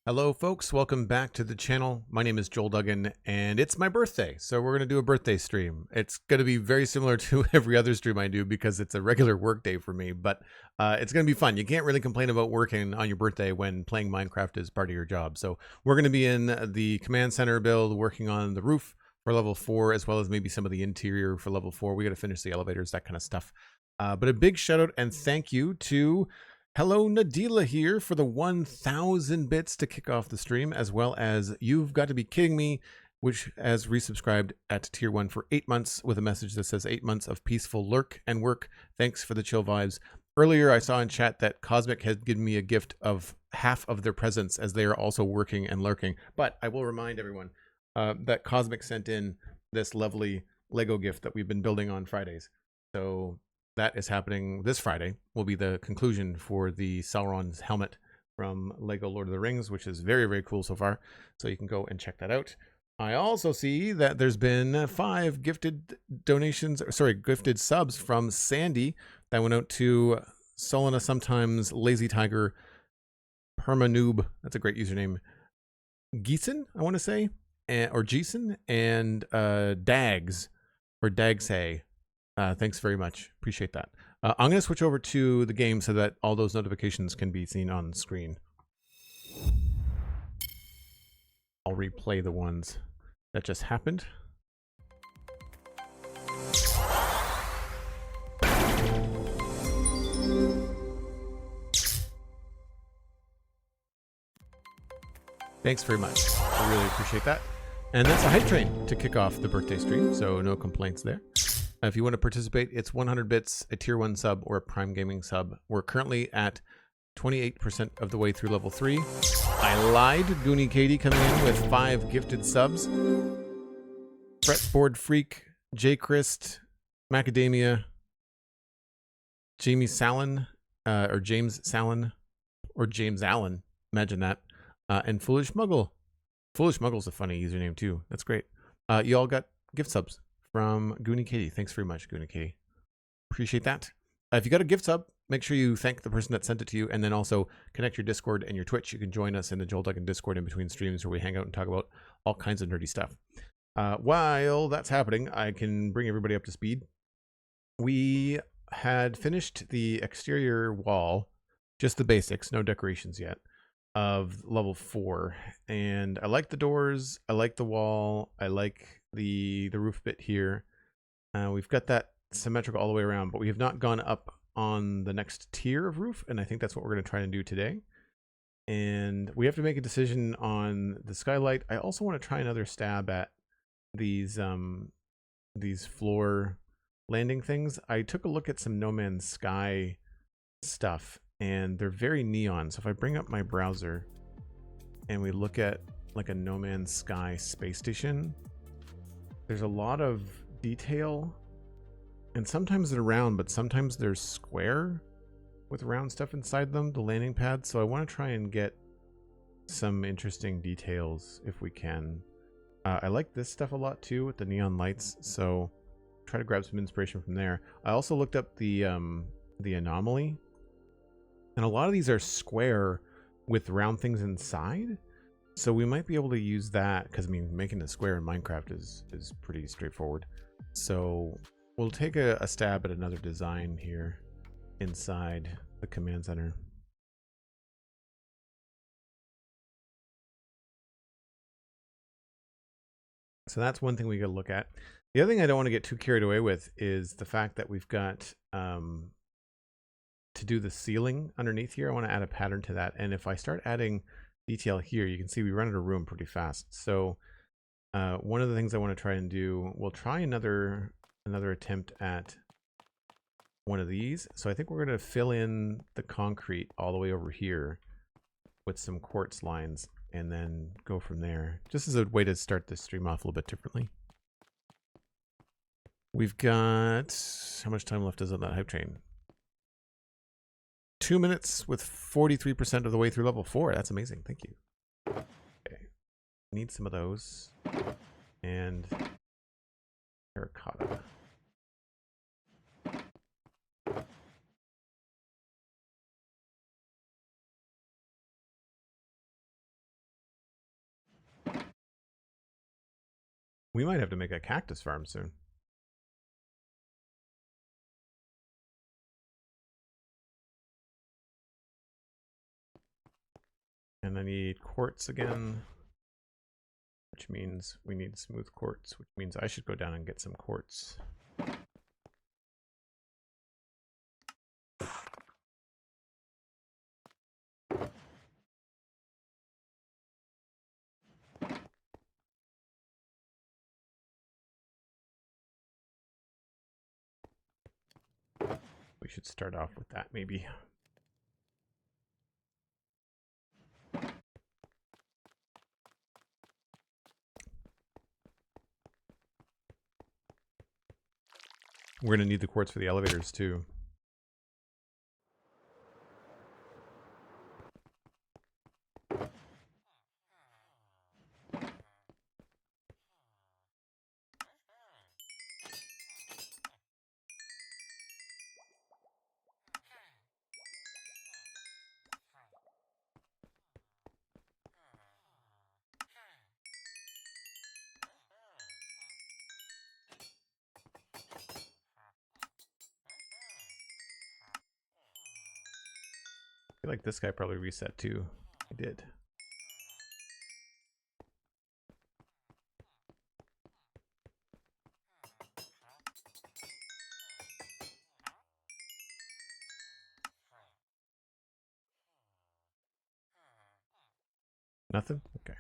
Hello folks, welcome back to the channel. My name is Joel Duggan and it's my birthday, so we're going to do a birthday stream. It's going to be very similar to every other stream I do because it's a regular work day for me, but it's going to be fun. You can't really complain about working on your birthday when playing Minecraft is part of your job. So we're going to be in the command center build, working on the roof for level 4, as well as maybe some of the interior for level 4. We got to finish the elevators, that kind of stuff. But a big shout out and thank you to Hello Nadila here for the 1,000 bits to kick off the stream, as well as You've Got to Be Kidding Me, which has resubscribed at tier 1 for 8 months with a message that says 8 months of peaceful lurk and work. Thanks for the chill vibes. Earlier I saw in chat that Cosmic had given me a gift of half of their presents as they are also working and lurking. But I will remind everyone that Cosmic sent in this lovely Lego gift that we've been building on Fridays. So that is happening this Friday, will be the conclusion for the Sauron's helmet from Lego Lord of the Rings, which is very, very cool so far. So you can go and check that out. I also see that there's been 5 gifted donations, gifted subs from Sandy that went out to Solana, sometimes Lazy Tiger, Permanoob, that's a great username, Geeson, I want to say, or Geeson, and Dags, or Dagsay. Thanks very much. Appreciate that. I'm going to switch over to the game so that all those notifications can be seen on screen. I'll replay the ones that just happened. Thanks very much. I really appreciate that. And that's a hype train to kick off the birthday stream, so no complaints there. If you want to participate, it's 100 bits, a tier 1 sub, or a Prime Gaming sub. We're currently at 28% of the way through level 3. I lied. Goonie Katie coming in with 5 gifted subs. Fretboard Freak, J. Christ, Macadamia, Jamie Sallin, or James Sallin, or James Allen. Imagine that. And Foolish Muggle. Foolish Muggle's a funny username too. That's great. You all got gift subs from Goonie Katie. Thanks very much, Goonie Katie. Appreciate that. If you got a gift sub, make sure you thank the person that sent it to you, and then also connect your Discord and your Twitch. You can join us in the Joel Duggan Discord in between streams where we hang out and talk about all kinds of nerdy stuff. While that's happening, I can bring everybody up to speed. We had finished the exterior wall, just the basics, no decorations yet, of level 4, and I like the doors, I like the wall, I like the roof bit here. We've got that symmetrical all the way around, but we have not gone up on the next tier of roof, and I think that's what we're going to try and do today. And we have to make a decision on the skylight. I also want to try another stab at these floor landing things. I took a look at some No Man's Sky stuff, and they're very neon. So if I bring up my browser and we look at like a No Man's Sky space station, there's a lot of detail, and sometimes they're round, but sometimes they're square with round stuff inside them, the landing pads. So I want to try and get some interesting details if we can. I like this stuff a lot too with the neon lights, so try to grab some inspiration from there. I also looked up the Anomaly, and a lot of these are square with round things inside. So we might be able to use that, because I mean, making a square in Minecraft is pretty straightforward. So we'll take a stab at another design here inside the command center. So that's one thing we gotta look at. The other thing I don't want to get too carried away with is the fact that we've got to do the ceiling underneath here. I want to add a pattern to that, and if I start adding detail here, you can see we run out of room pretty fast. So one of the things I want to try and do, we'll try another attempt at one of these. So I think we're going to fill in the concrete all the way over here with some quartz lines, and then go from there, just as a way to start this stream off a little bit differently. We've got, how much time left is on that hype train? 2 minutes with 43% of the way through level 4. That's amazing. Thank you. Okay. Need some of those. And terracotta. We might have to make a cactus farm soon. And I need quartz again, which means we need smooth quartz, which means I should go down and get some quartz. We should start off with that, maybe. We're going to need the quartz for the elevators, too. I feel like this guy probably reset too. He did. Nothing? Okay.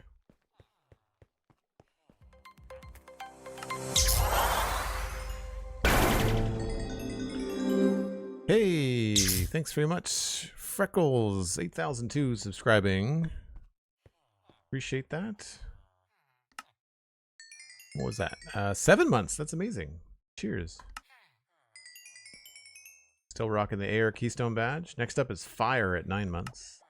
Hey, thanks very much. Freckles 8002 subscribing. Appreciate that. What was that? 7 months. That's amazing. Cheers. Still rocking the AR Keystone badge. Next up is Fire at 9 months.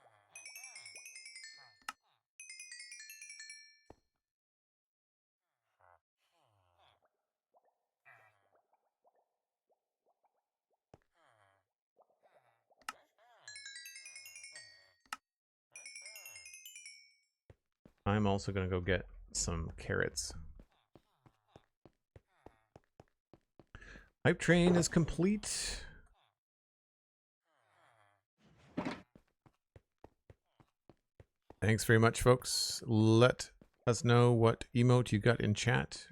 I'm also going to go get some carrots. Hype train is complete. Thanks very much, folks. Let us know what emote you got in chat.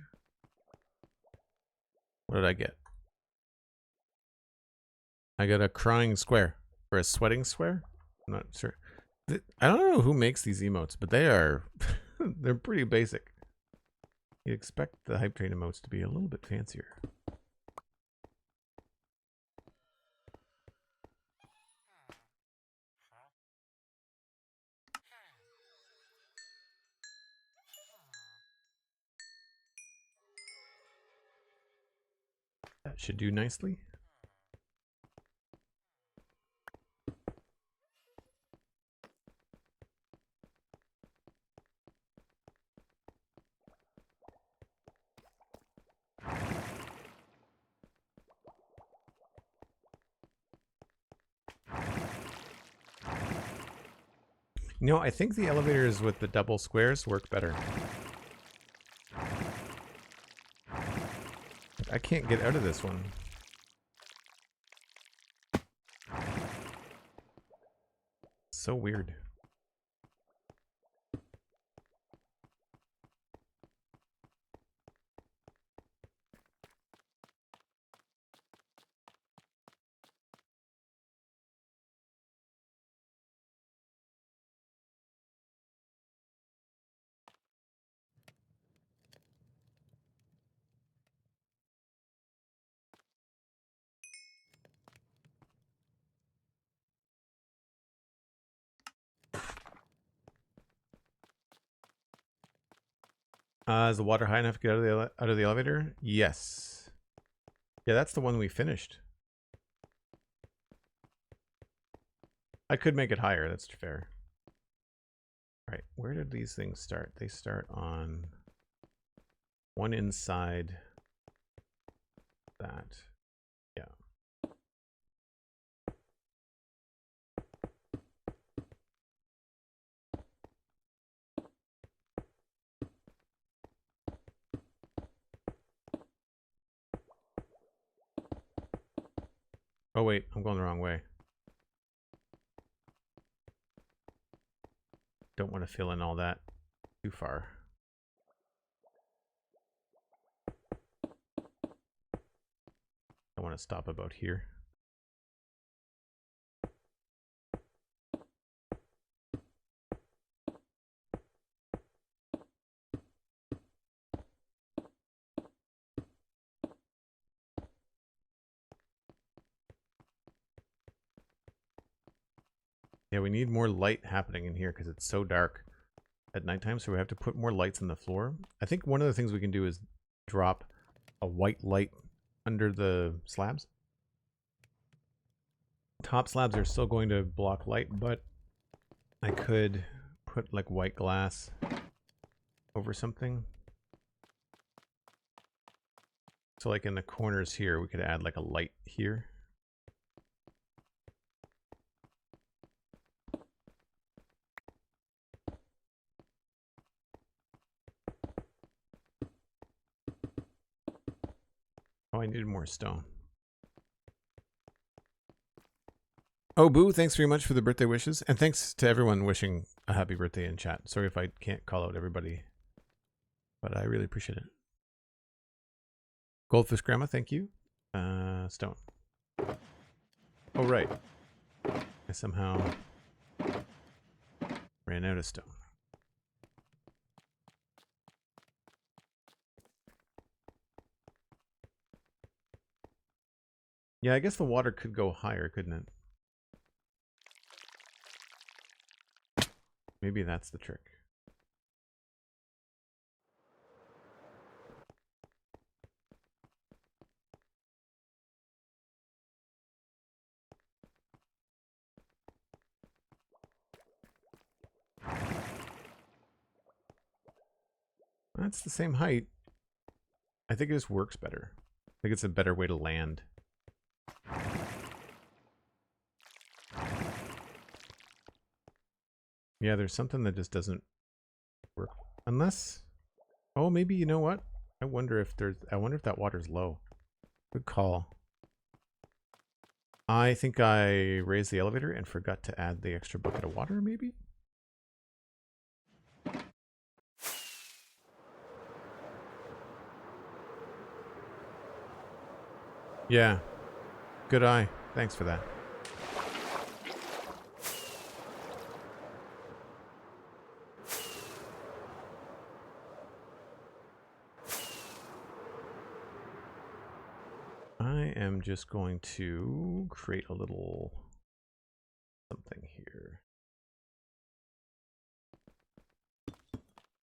What did I get? I got a crying square or a sweating square. I'm not sure. I don't know who makes these emotes, but they are they're pretty basic. You'd expect the hype train emotes to be a little bit fancier. That should do nicely. You know, I think the elevators with the double squares work better. I can't get out of this one. So weird. Is the water high enough to get out of the elevator? Yes. Yeah, that's the one we finished. I could make it higher, that's fair. All right, where did these things start? They start on one inside that. Yeah. Oh wait, I'm going the wrong way. Don't want to fill in all that too far. I want to stop about here. Yeah, we need more light happening in here because it's so dark at nighttime, so we have to put more lights on the floor. I think one of the things we can do is drop a white light under the slabs. Top slabs are still going to block light, but I could put like white glass over something. So like in the corners here, we could add like a light here. Oh, I needed more stone. Oh, Boo, thanks very much for the birthday wishes. And thanks to everyone wishing a happy birthday in chat. Sorry if I can't call out everybody, but I really appreciate it. Goldfish Grandma, thank you. Stone. Oh, right. I somehow ran out of stone. Yeah, I guess the water could go higher, couldn't it? Maybe that's the trick. That's the same height. I think it just works better. I think it's a better way to land. Yeah, there's something that just doesn't work. Unless... Oh, maybe, you know what? I wonder if that water's low. Good call. I think I raised the elevator and forgot to add the extra bucket of water, maybe? Yeah. Good eye. Thanks for that. I am just going to create a little something here.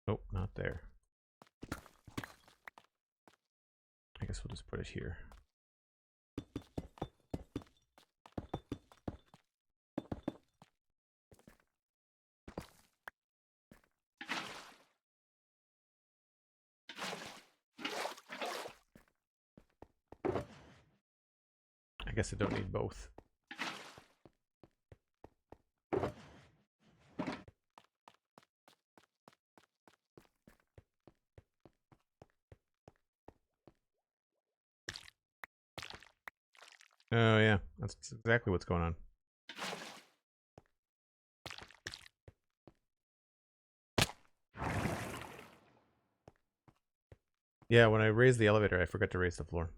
Oh, not there. I guess we'll just put it here. I guess I don't need both. Oh yeah, that's exactly what's going on. Yeah, when I raised the elevator, I forgot to raise the floor.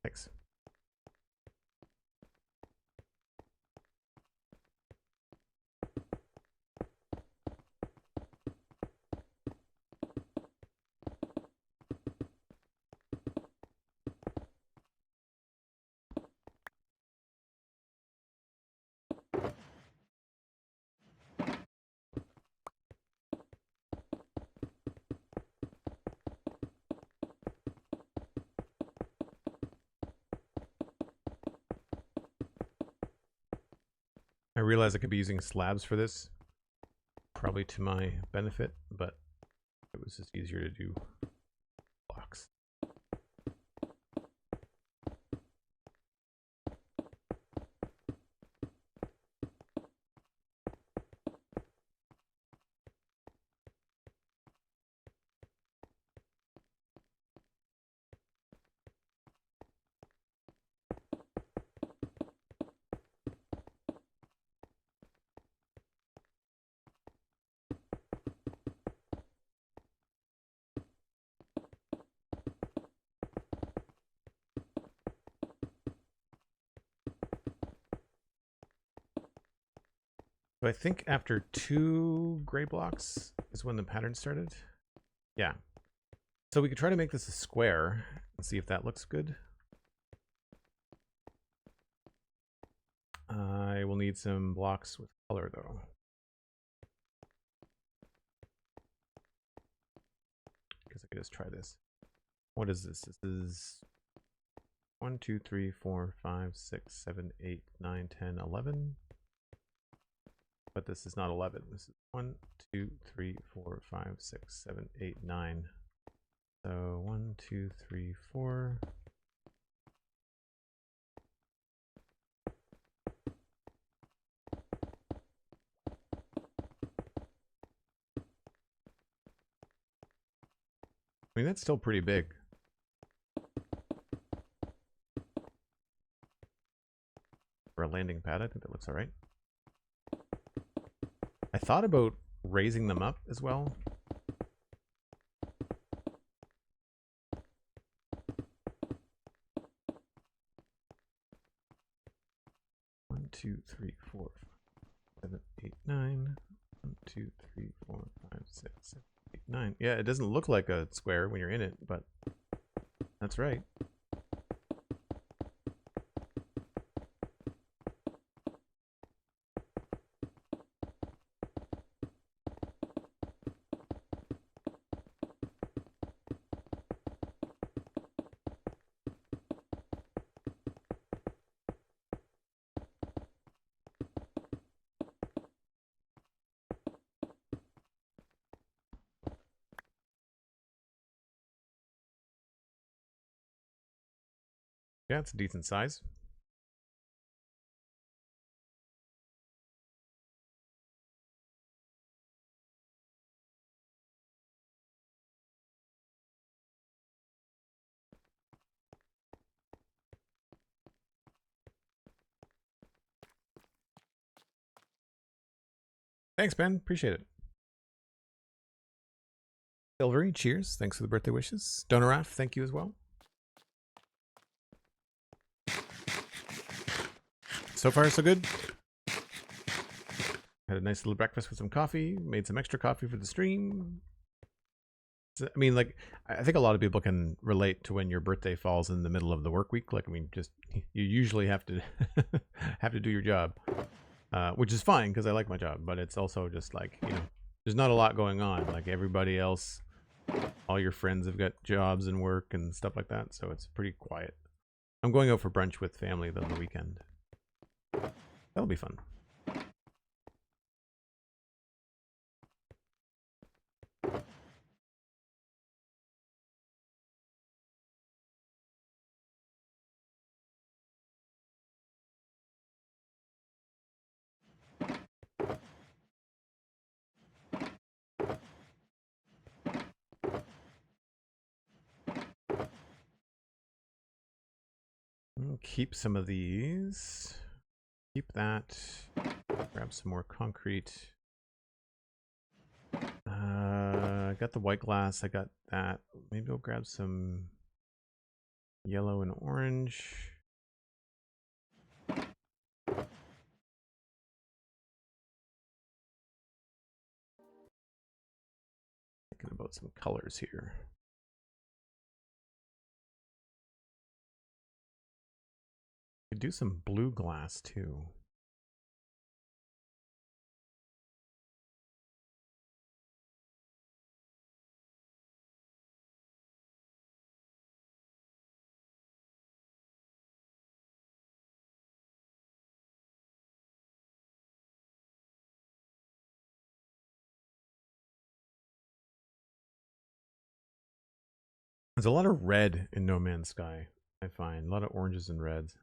Thanks. I realize I could be using slabs for this, probably to my benefit, but it was just easier to do blocks. So I think after 2 gray blocks is when the pattern started. Yeah. So we could try to make this a square and see if that looks good. I will need some blocks with color though. I guess I could just try this. What is this? This is 1, 2, 3, 4, 5, 6, 7, 8, 9, 10, 11. But this is not 11. This is 1, 2, 3, 4, 5, 6, 7, 8, 9. So 1, 2, 3, 4. I mean, that's still pretty big. For a landing pad, I think that looks all right. I thought about raising them up as well. One, 2, 3, 4, 5, 7, 8, 9. 1, 2, 3, 4, 5, 6, 7, 8, 9. Yeah, it doesn't look like a square when you're in it, but that's right. Yeah, it's a decent size. Thanks, Ben. Appreciate it. Silvery, cheers. Thanks for the birthday wishes. Donaraf, thank you as well. So far, so good. Had a nice little breakfast with some coffee. Made some extra coffee for the stream. I mean, like, I think a lot of people can relate to when your birthday falls in the middle of the work week. Like, I mean, just you usually have to have to do your job, which is fine because I like my job. But it's also just like, you know, there's not a lot going on. Like everybody else, all your friends have got jobs and work and stuff like that, so it's pretty quiet. I'm going out for brunch with family though on the weekend. That'll be fun. Keep some of these. Keep that. Grab some more concrete. I got the white glass. I got that. Maybe I'll grab some yellow and orange. Thinking about some colors here. Could do some blue glass too. There's a lot of red in No Man's Sky, I find. A lot of oranges and reds.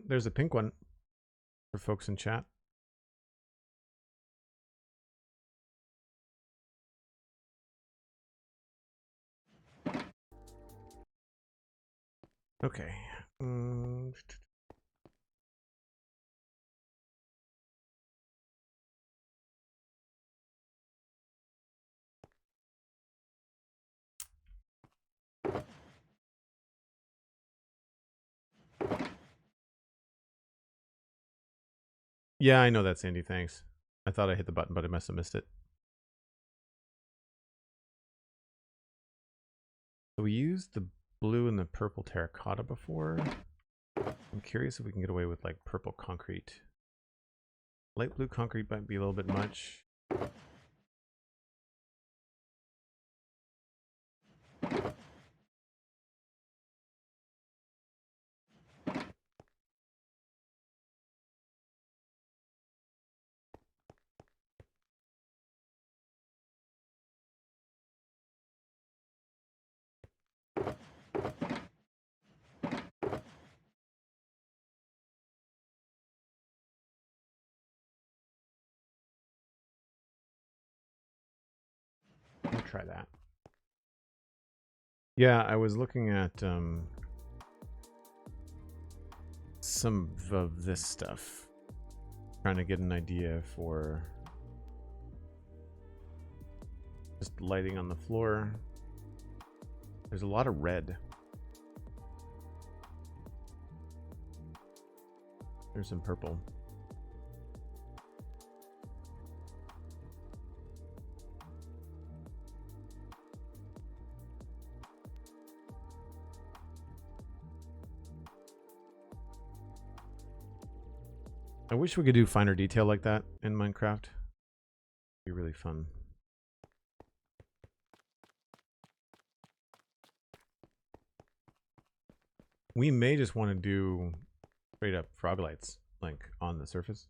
There's a pink one for folks in chat. Okay. Yeah, I know that, Sandy. Thanks. I thought I hit the button, but I must have missed it. So we used the blue and the purple terracotta before. I'm curious if we can get away with like purple concrete. Light blue concrete might be a little bit much. I'll try that. Yeah, I was looking at some of this stuff, trying to get an idea for just lighting on the floor. There's a lot of red. There's some purple. I wish we could do finer detail like that in Minecraft. It'd be really fun. We may just want to do straight up frog lights, like on the surface.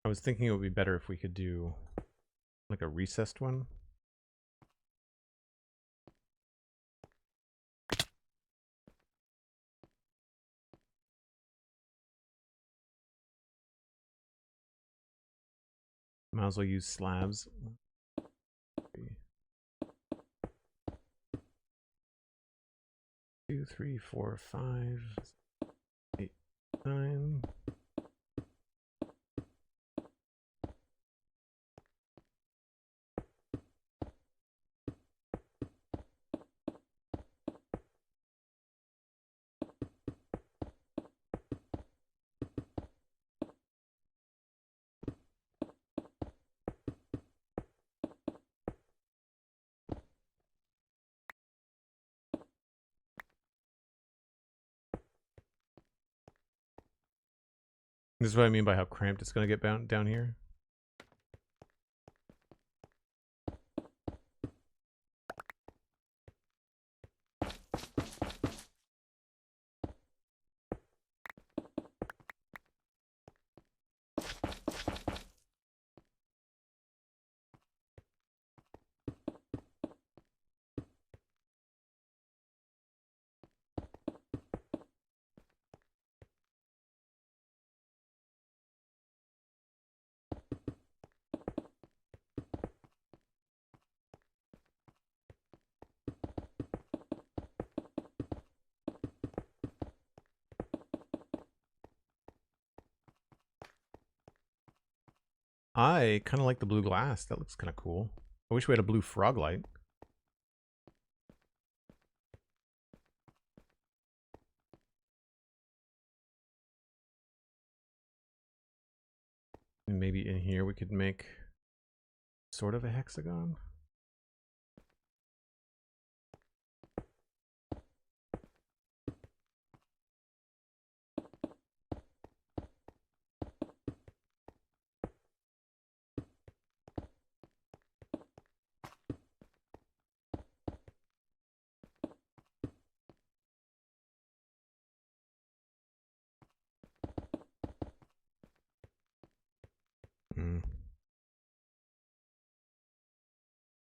I was thinking it would be better if we could do like a recessed one. Might as well use slabs. 2, 3, 4, 5, 8, 9. This is what I mean by how cramped it's going to get down here. I kind of like the blue glass. That looks kind of cool. I wish we had a blue frog light. And maybe in here we could make sort of a hexagon.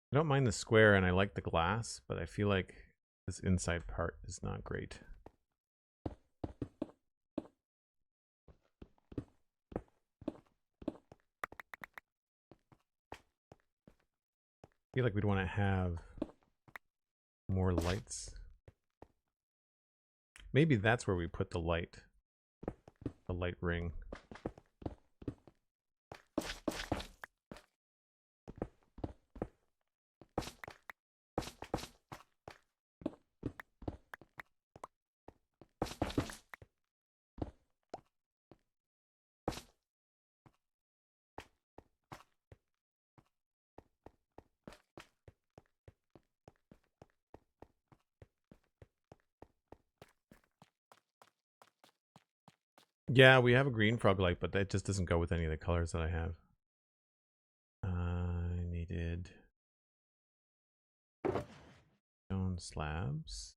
I don't mind the square and I like the glass, but I feel like this inside part is not great. I feel like we'd want to have more lights. Maybe that's where we put the light ring. Yeah, we have a green frog light, but that just doesn't go with any of the colors that I have. I needed stone slabs.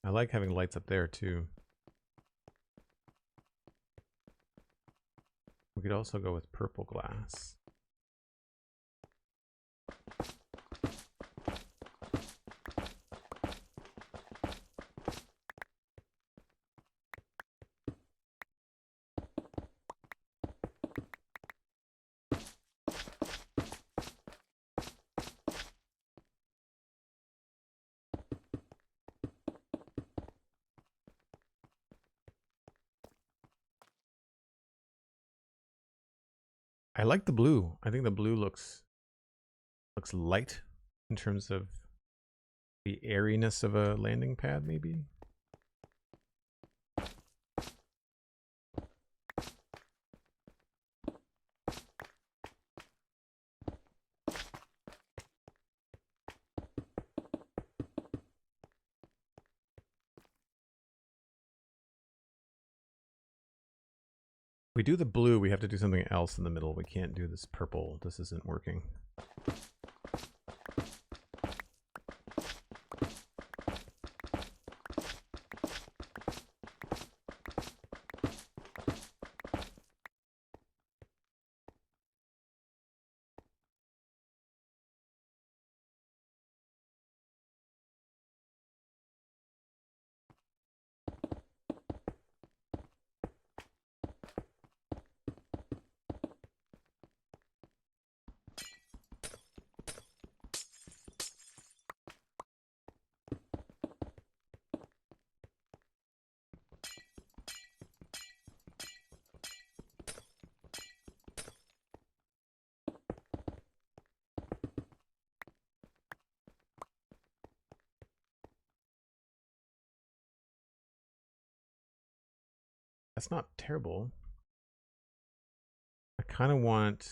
I like having lights up there too. We could also go with purple glass. I like the blue. I think the blue looks light in terms of the airiness of a landing pad, maybe. If we do the blue, we have to do something else in the middle. We can't do this purple. This isn't working. That's not terrible. I kind of want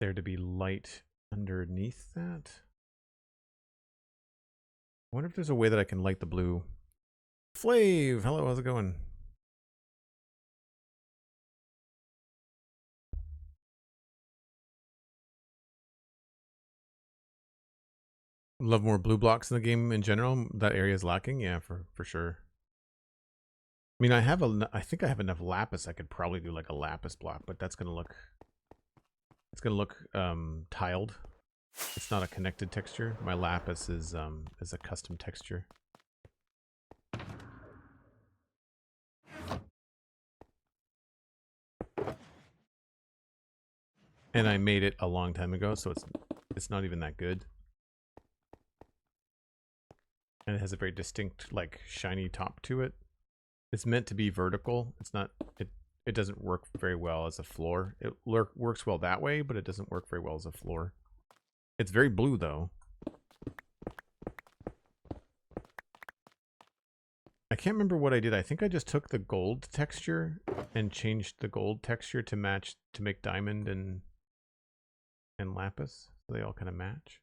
there to be light underneath that. I wonder if there's a way that I can light the blue. Flav, hello, how's it going? Love more blue blocks in the game in general. That area is lacking, yeah, for sure. I mean, I think I have enough lapis. I could probably do like a lapis block, but that's gonna look, tiled. It's not a connected texture. My lapis is a custom texture. And I made it a long time ago, so it's not even that good. And it has a very distinct, like, shiny top to it. It's meant to be vertical. It's not. It doesn't work very well as a floor. It works well that way, but it doesn't work very well as a floor. It's very blue though. I can't remember what I did. I think I just took the gold texture and changed the gold texture to match, to make diamond and lapis. So they all kind of match.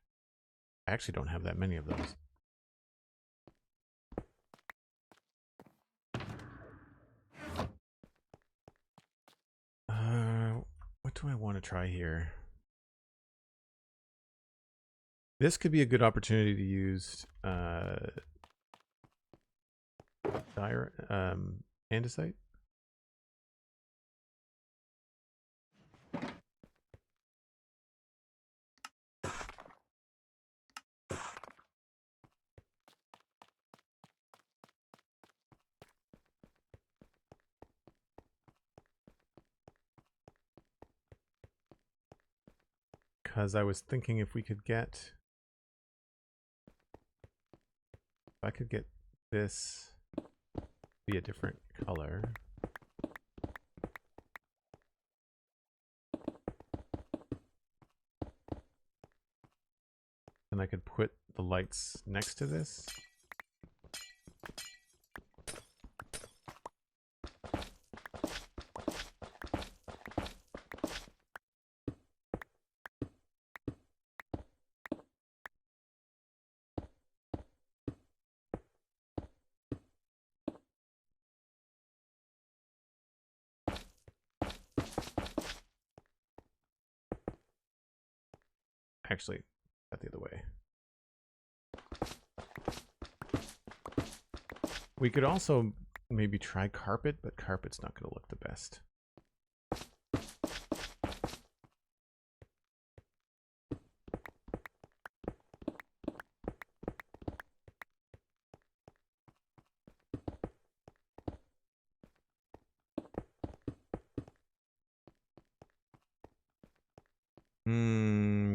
I actually don't have that many of those. What do I want to try here? This could be a good opportunity to use andesite. Because I was thinking if we could get, if I could get this be a different color. And I could put the lights next to this. Actually, got the other way. We could also maybe try carpet, but carpet's not going to look the best.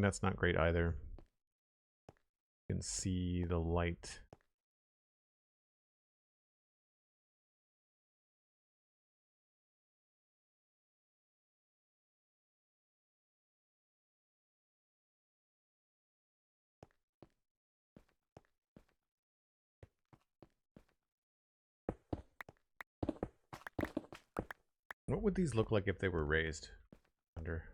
That's not great either. You can see the light. What would these look like if they were raised? I wonder.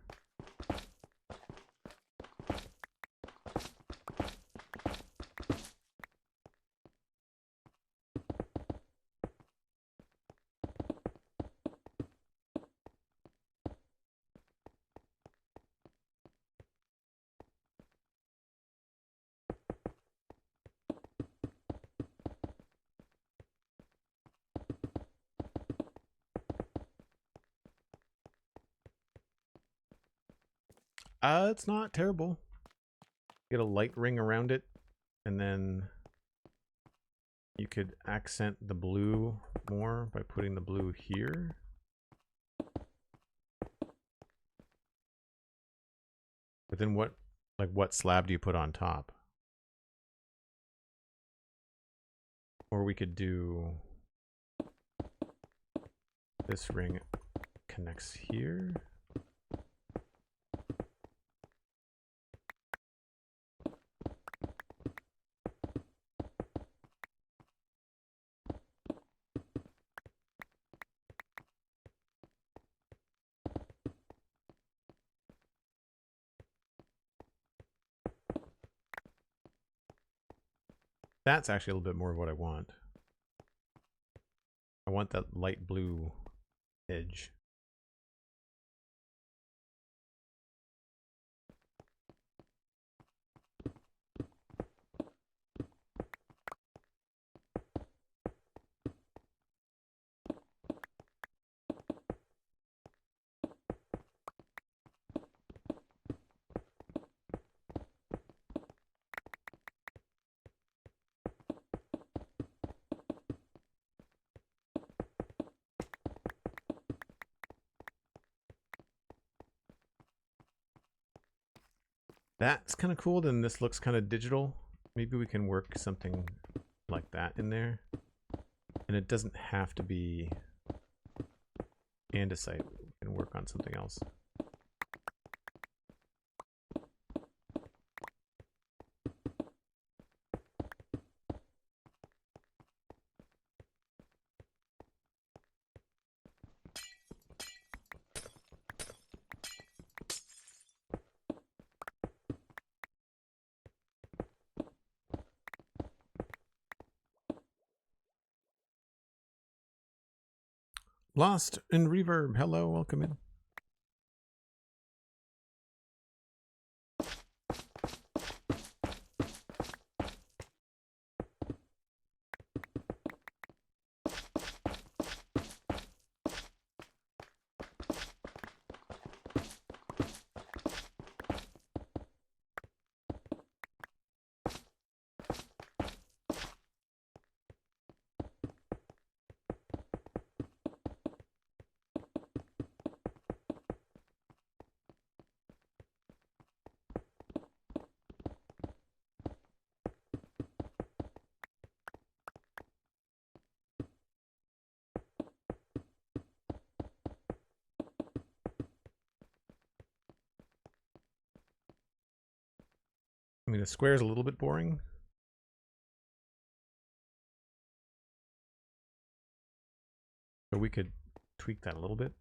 It's not terrible. Get a light ring around it, and then you could accent the blue more by putting the blue here. But then what slab do you put on top? Or we could do this ring connects here. That's actually a little bit more of what I want. I want that light blue edge. That's kind of cool. Then this looks kind of digital. Maybe we can work something like that in there. And it doesn't have to be andesite. We can work on something else. Lost in Reverb. Hello, welcome in. I mean, the square is a little bit boring. So we could tweak that a little bit.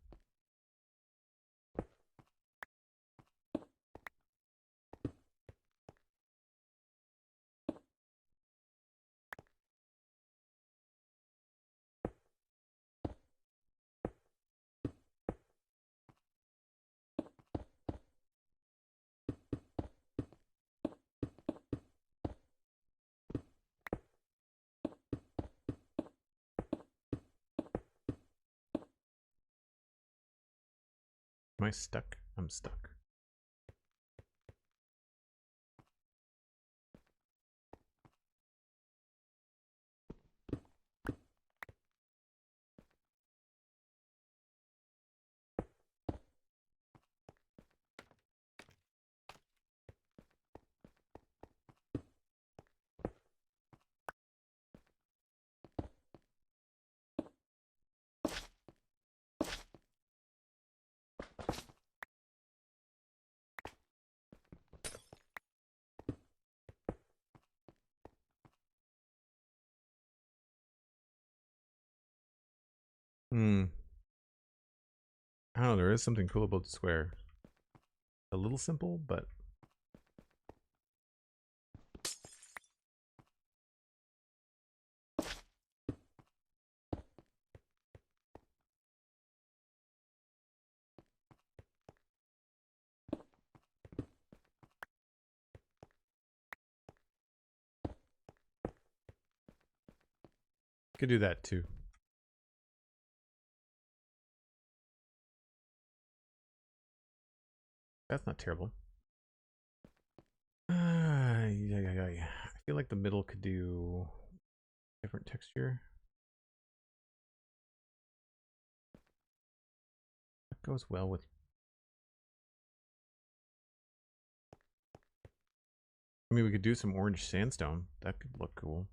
Am I stuck? I'm stuck. I don't know, there is something cool about the square. A little simple, but could do that too. That's not terrible. Yeah. I feel like the middle could do different texture. That goes well with. I mean, we could do some orange sandstone. That could look cool.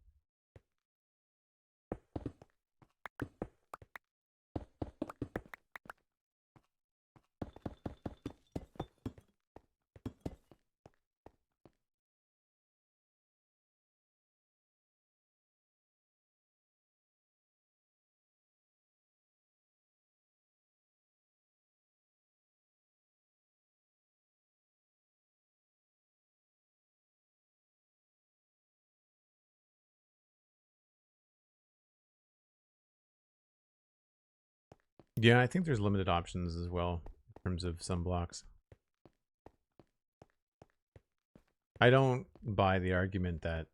Yeah, I think there's limited options as well in terms of some blocks. I don't buy the argument that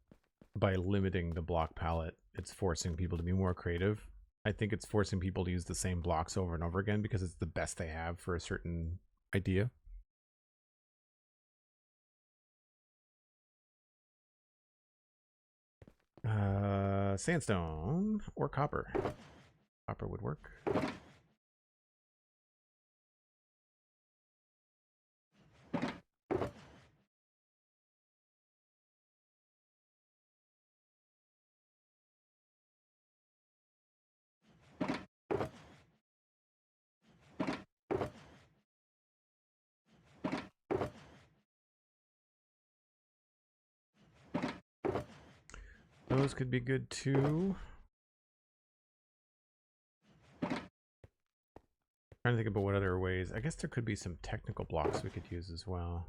by limiting the block palette, it's forcing people to be more creative. I think it's forcing people to use the same blocks over and over again because it's the best they have for a certain idea. Sandstone or copper. Copper would work. Those could be good too. Trying to think about what other ways. I guess there could be some technical blocks we could use as well.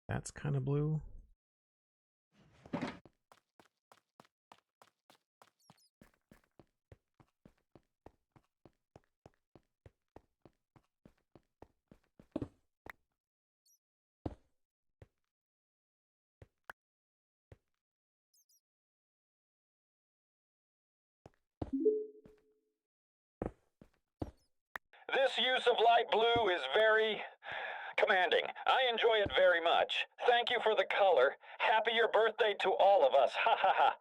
That's kind of blue. This use of light blue is very commanding. I enjoy it very much. Thank you for the color. Happier birthday to all of us. Ha ha ha.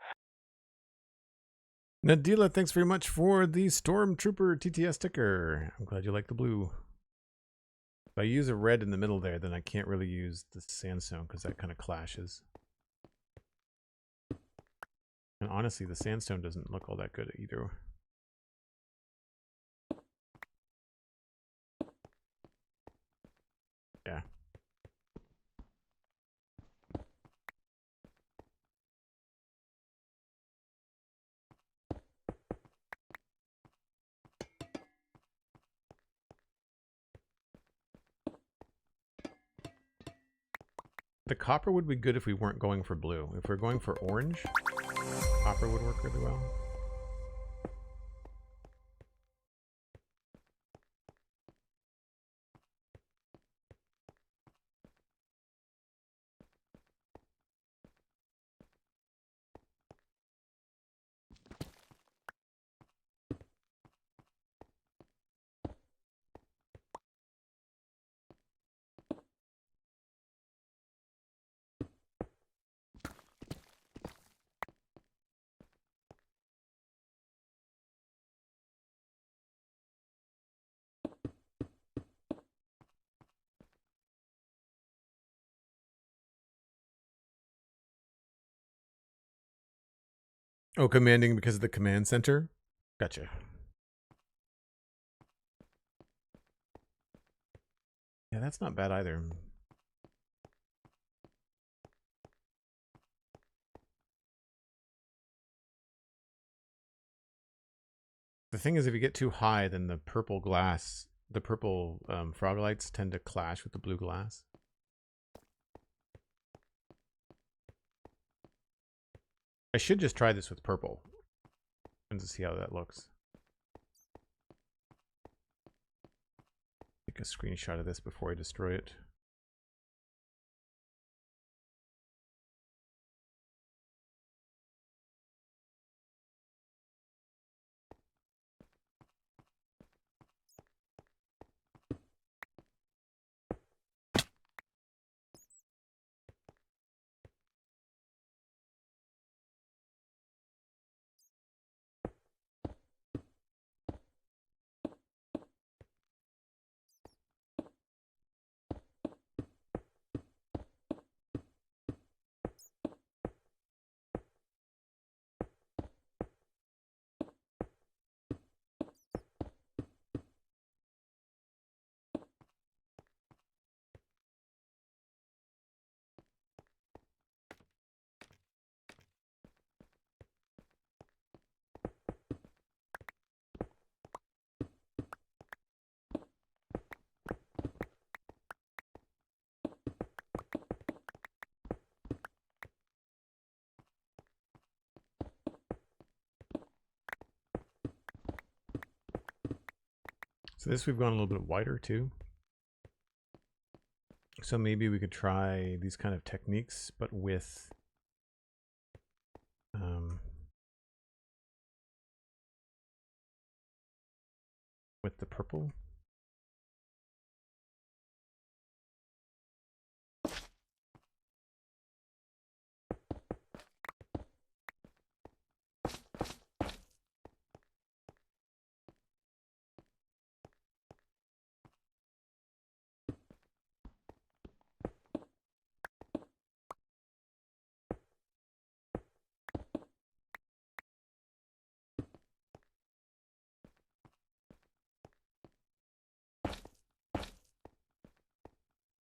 Nadila, thanks very much for the Stormtrooper TTS sticker. I'm glad you like the blue. If I use a red in the middle there, then I can't really use the sandstone because that kind of clashes. And honestly, the sandstone doesn't look all that good either. The copper would be good if we weren't going for blue. If we're going for orange, copper would work really well. Oh, commanding because of the command center? Gotcha. Yeah, that's not bad either. The thing is, if you get too high, then the purple frog lights tend to clash with the blue glass. I should just try this with purple and to see how that looks. Take a screenshot of this before I destroy it. So this we've gone a little bit wider too. So maybe we could try these kind of techniques, but with the purple.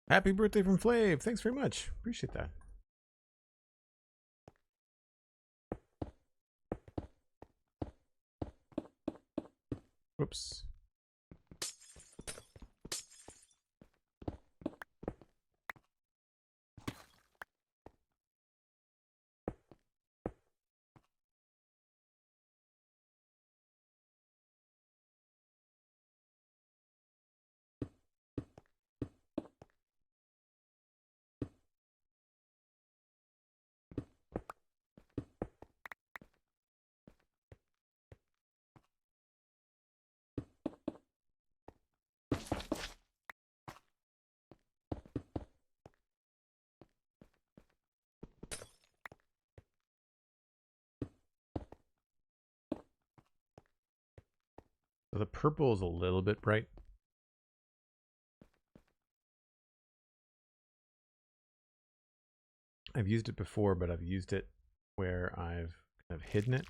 Happy birthday from Flav. Thanks very much. Appreciate that. Whoops. So the purple is a little bit bright. I've used it before, but I've used it where I've kind of hidden it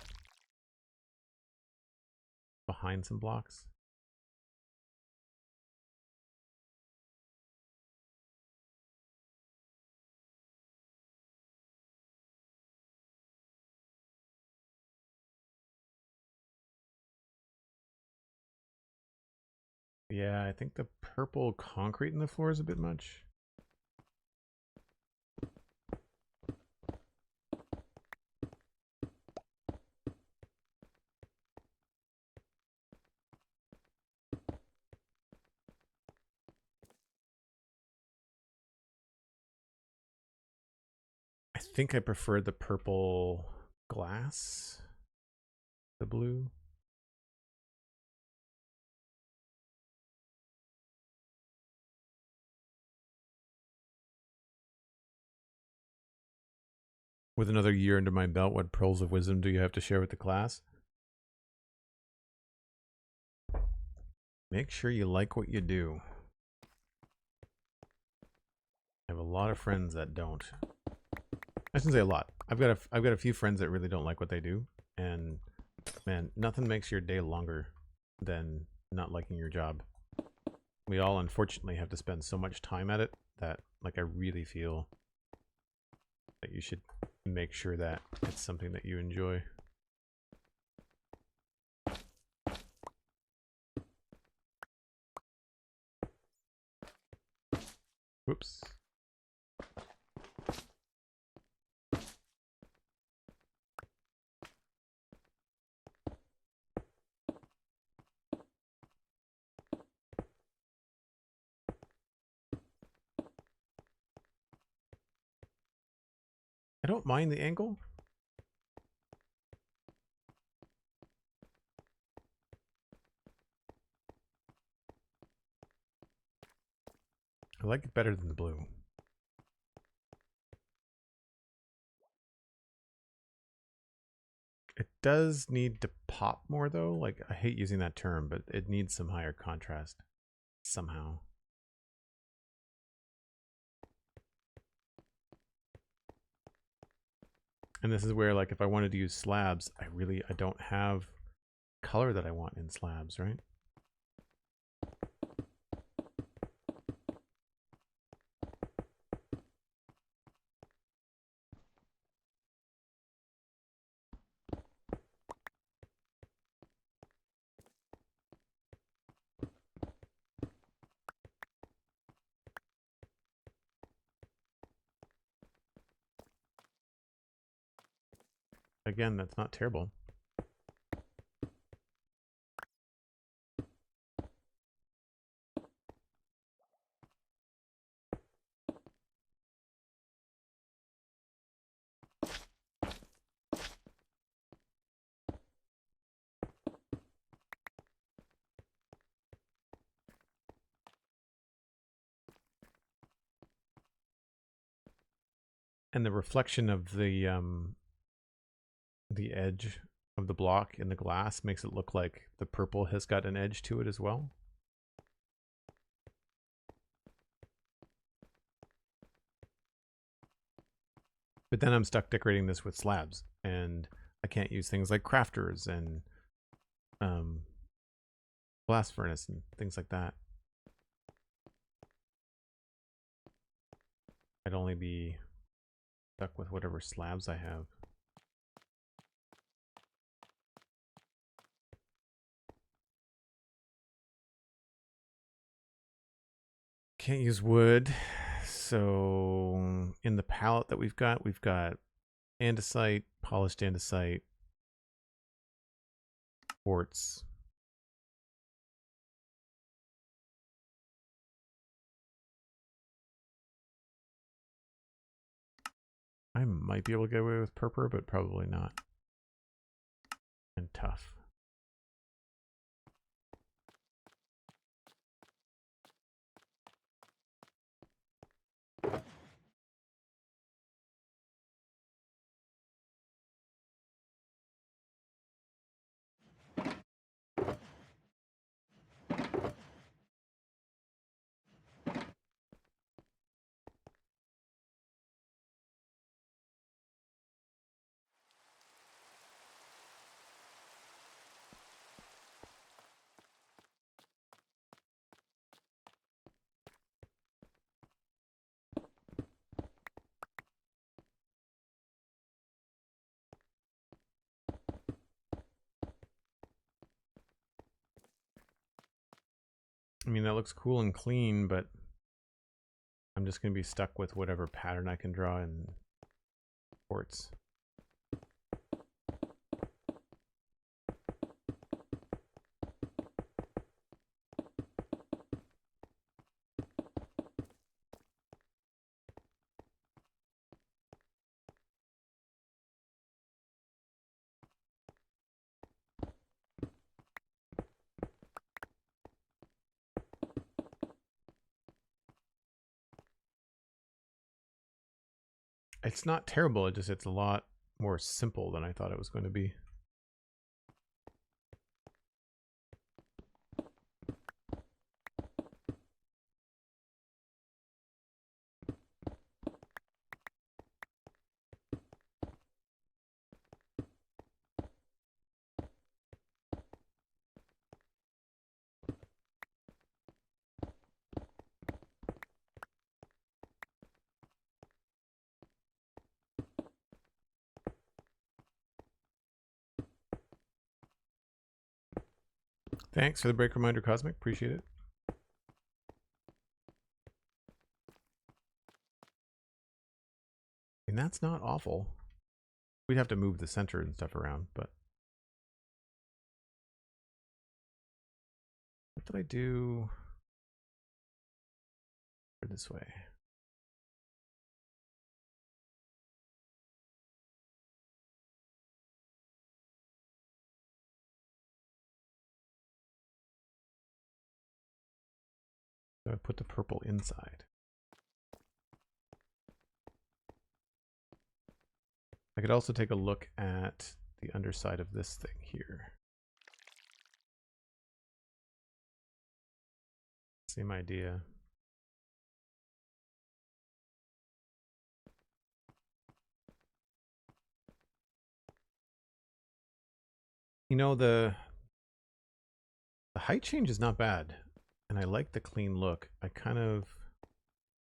behind some blocks. Yeah, I think the purple concrete in the floor is a bit much. think I prefer the purple glass, the blue. With another year under my belt, what pearls of wisdom do you have to share with the class? Make sure you like what you do. I have a lot of friends that don't. I shouldn't say a lot. I've got a few friends that really don't like what they do, and man, nothing makes your day longer than not liking your job. We all unfortunately have to spend so much time at it that, like, I really feel that you should make sure that it's something that you enjoy. Whoops. I don't mind the angle. I like it better than the blue. It does need to pop more though. Like, I hate using that term, but it needs some higher contrast somehow. And this is where, like, if I wanted to use slabs, I don't have color that I want in slabs, right? Again, that's not terrible. And the reflection of the edge of the block in the glass makes it look like the purple has got an edge to it as well. But then I'm stuck decorating this with slabs, and I can't use things like crafters and blast furnace and things like that. I'd only be stuck with whatever slabs I have. Can't use wood. So in the palette that we've got andesite, polished andesite, quartz. I might be able to get away with purple, but probably not. And tough. I mean, that looks cool and clean, but I'm just going to be stuck with whatever pattern I can draw in quartz. It's not terrible, it's a lot more simple than I thought it was going to be. Thanks for the break reminder, Cosmic. Appreciate it. And that's not awful. We'd have to move the center and stuff around, but what did I do for this way? So I put the purple inside. I could also take a look at the underside of this thing here. Same idea. You know, the height change is not bad, and I like the clean look. I kind of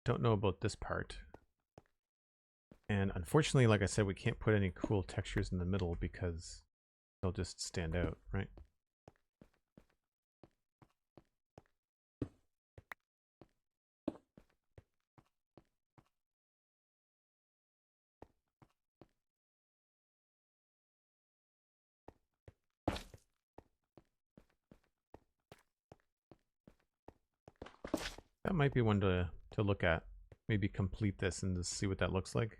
don't know about this part. And unfortunately, like I said, we can't put any cool textures in the middle because they'll just stand out, right? That might be one to look at. Maybe complete this and just see what that looks like.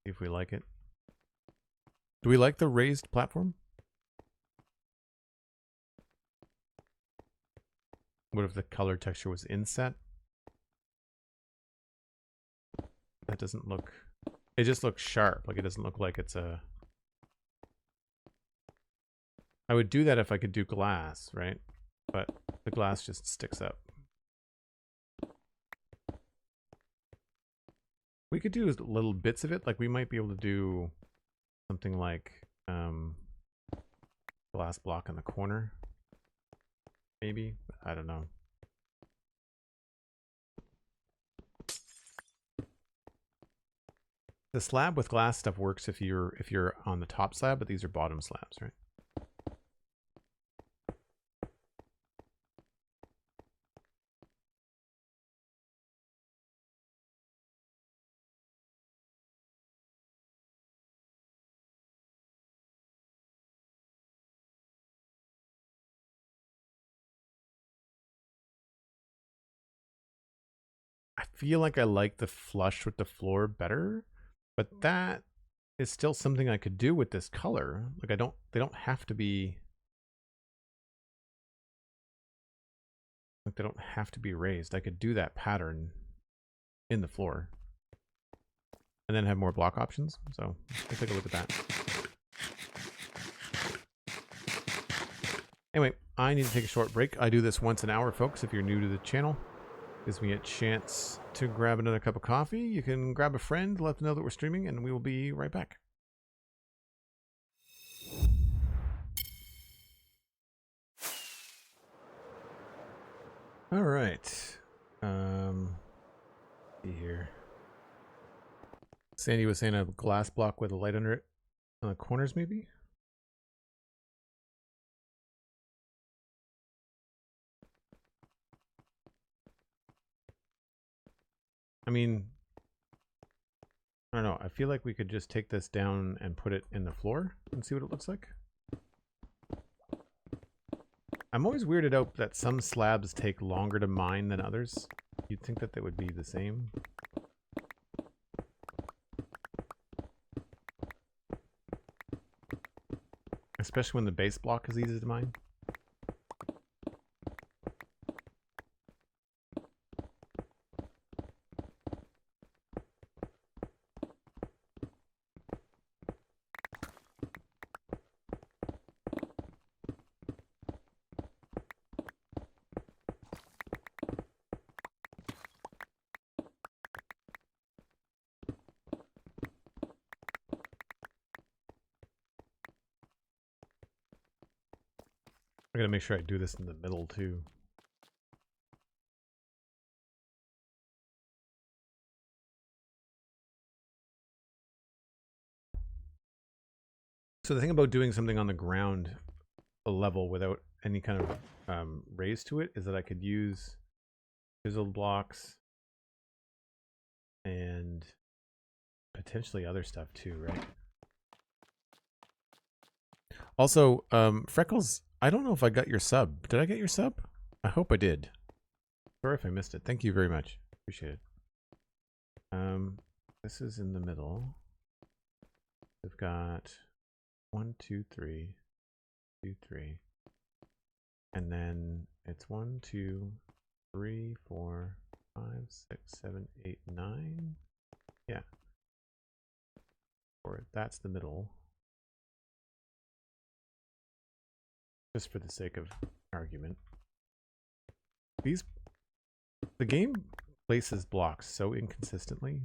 See if we like it. Do we like the raised platform? What if the color texture was inset? That doesn't look... It just looks sharp. Like it doesn't look like it's a... I would do that if I could do glass, right? But the glass just sticks up. We could do little bits of it. Like we might be able to do something like glass block in the corner. Maybe. I don't know. The slab with glass stuff works if you're on the top slab, but these are bottom slabs, right? I feel like I like the flush with the floor better, but that is still something I could do with this color. Like they don't have to be, like they don't have to be raised. I could do that pattern in the floor and then have more block options. So let's take a look at that. Anyway, I need to take a short break. I do this once an hour, folks. If you're new to the channel, gives me a chance to grab another cup of coffee. You can grab a friend, let them know that we're streaming, and we will be right back. All right. See here. Sandy was saying a glass block with a light under it on the corners, maybe. I mean, I don't know. I feel like we could just take this down and put it in the floor and see what it looks like. I'm always weirded out that some slabs take longer to mine than others. You'd think that they would be the same. Especially when the base block is easy to mine. I gotta make sure I do this in the middle too. So the thing about doing something on the ground level without any kind of raise to it is that I could use chiseled blocks and potentially other stuff too, right? Also, Freckles, I don't know if I got your sub. Did I get your sub? I hope I did. Sorry if I missed it. Thank you very much. Appreciate it. This is in the middle. We've got 1, 2, 3, 2, 3. And then it's 1, 2, 3, 4, 5, 6, 7, 8, 9. Yeah. Or that's the middle. Just for the sake of argument. The game places blocks so inconsistently.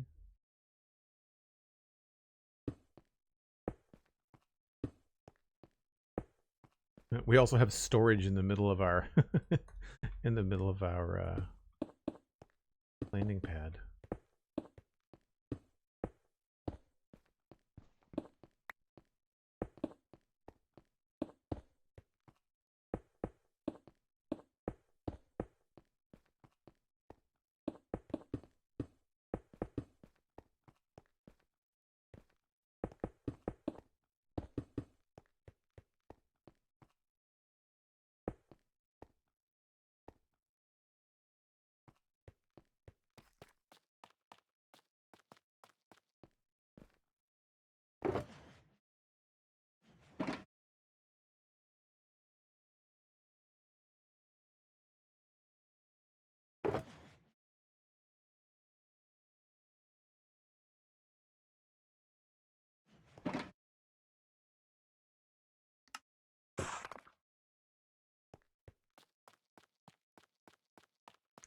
We also have storage in the middle of our landing pad.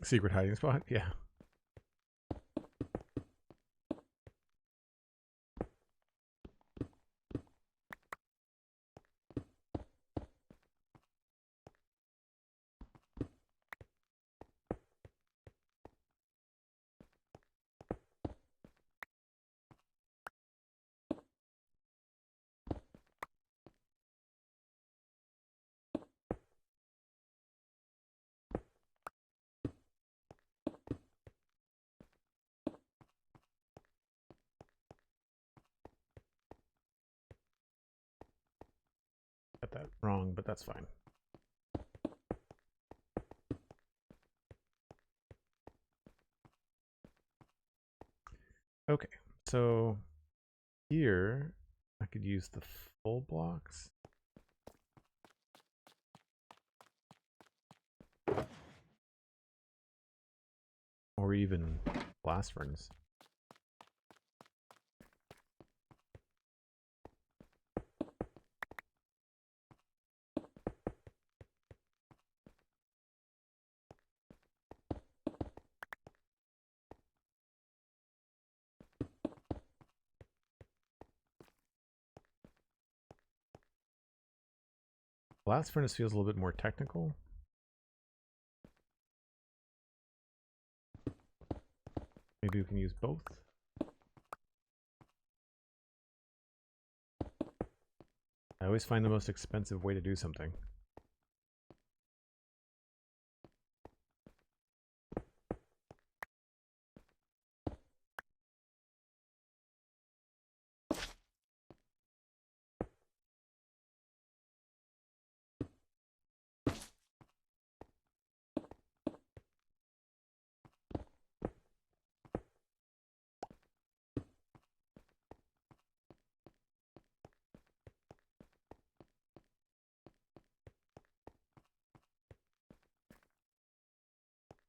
Secret hiding spot? Yeah. Got that wrong, but that's fine. Okay, so here I could use the full blocks. Or even blast furnace. Blast furnace feels a little bit more technical. Maybe we can use both. I always find the most expensive way to do something.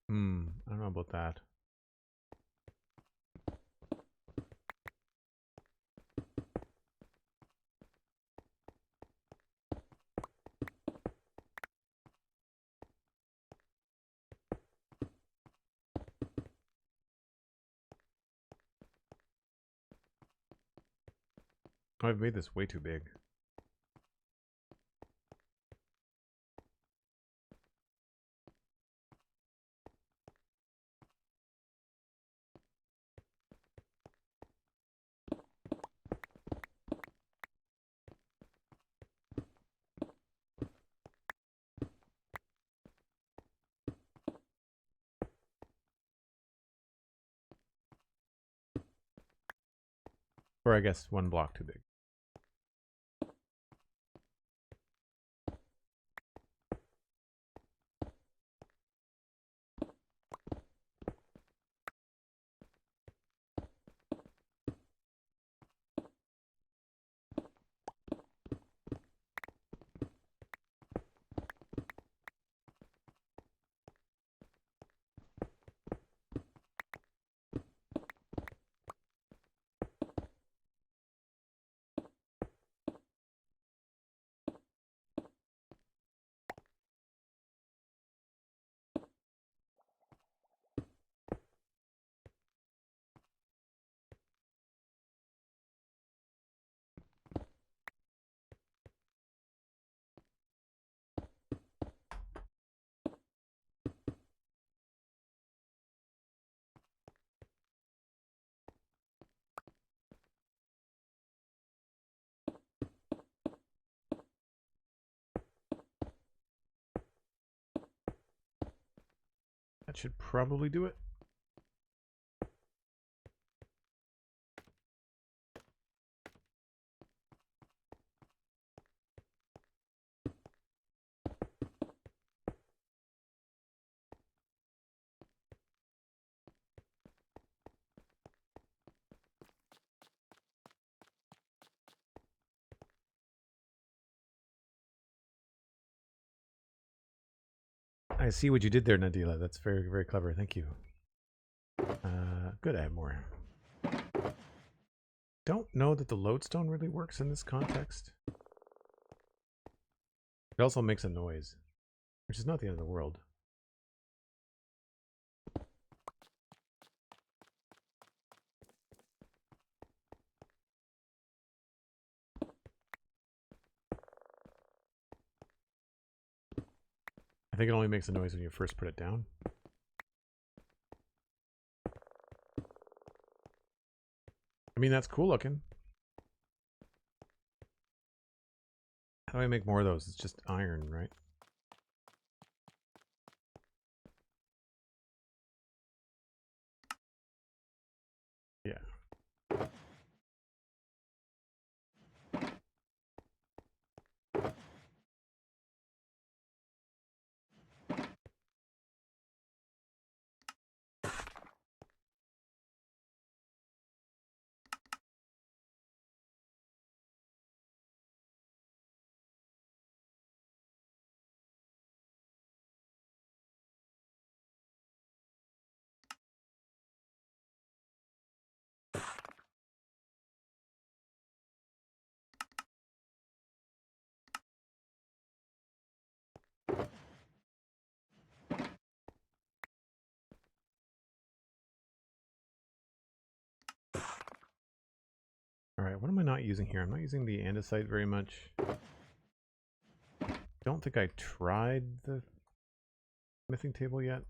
I don't know about that. Oh, I've made this way too big. Or I guess one block too big. That should probably do it. I see what you did there, Nadila. That's very, very clever. Thank you. Good, I have more. Don't know that the lodestone really works in this context. It also makes a noise, which is not the end of the world. I think it only makes a noise when you first put it down. I mean, that's cool looking. How do I make more of those? It's just iron, right? Yeah. Alright, what am I not using here? I'm not using the andesite very much. Don't think I tried the smithing table yet.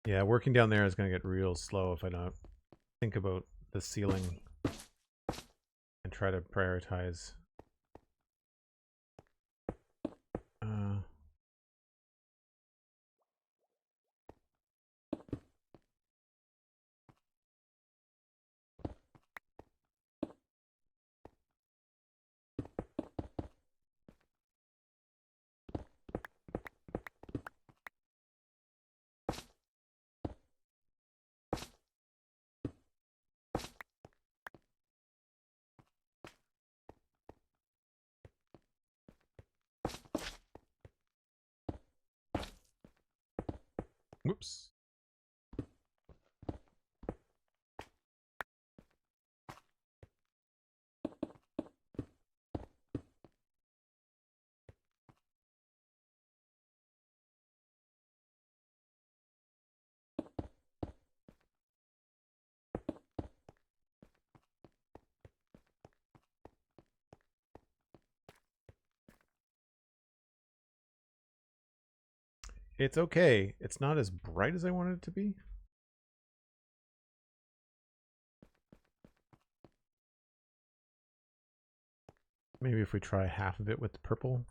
Yeah, working down there is going to get real slow if I don't think about the ceiling and try to prioritize. Whoops. It's okay. It's not as bright as I wanted it to be. Maybe if we try half of it with the purple.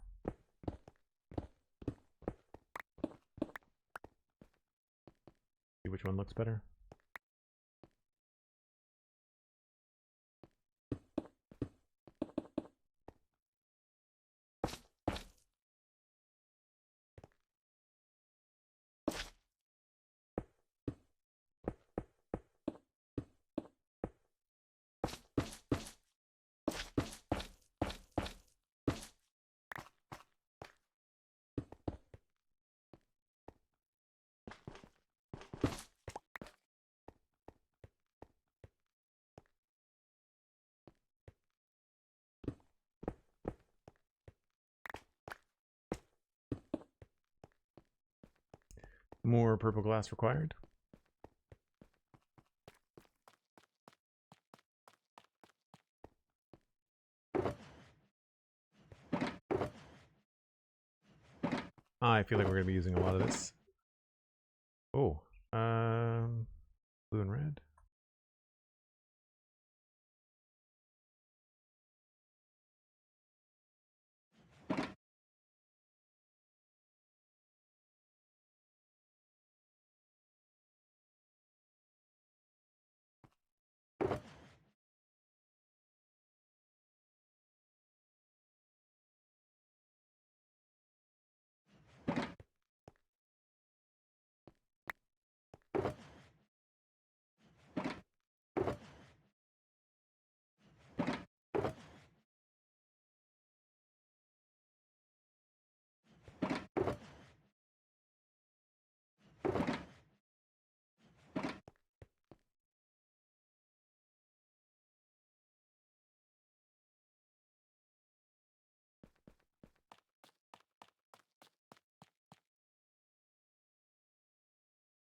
See which one looks better. More purple glass required. I feel like we're going to be using a lot of this. Oh, blue and red.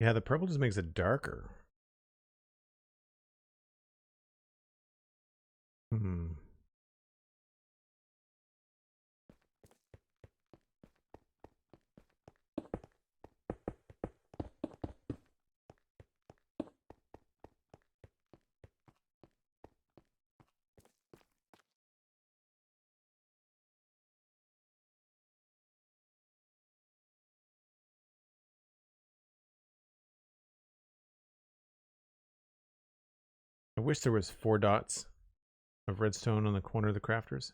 Yeah, the purple just makes it darker. Hmm. I wish there was 4 dots of redstone on the corner of the crafters.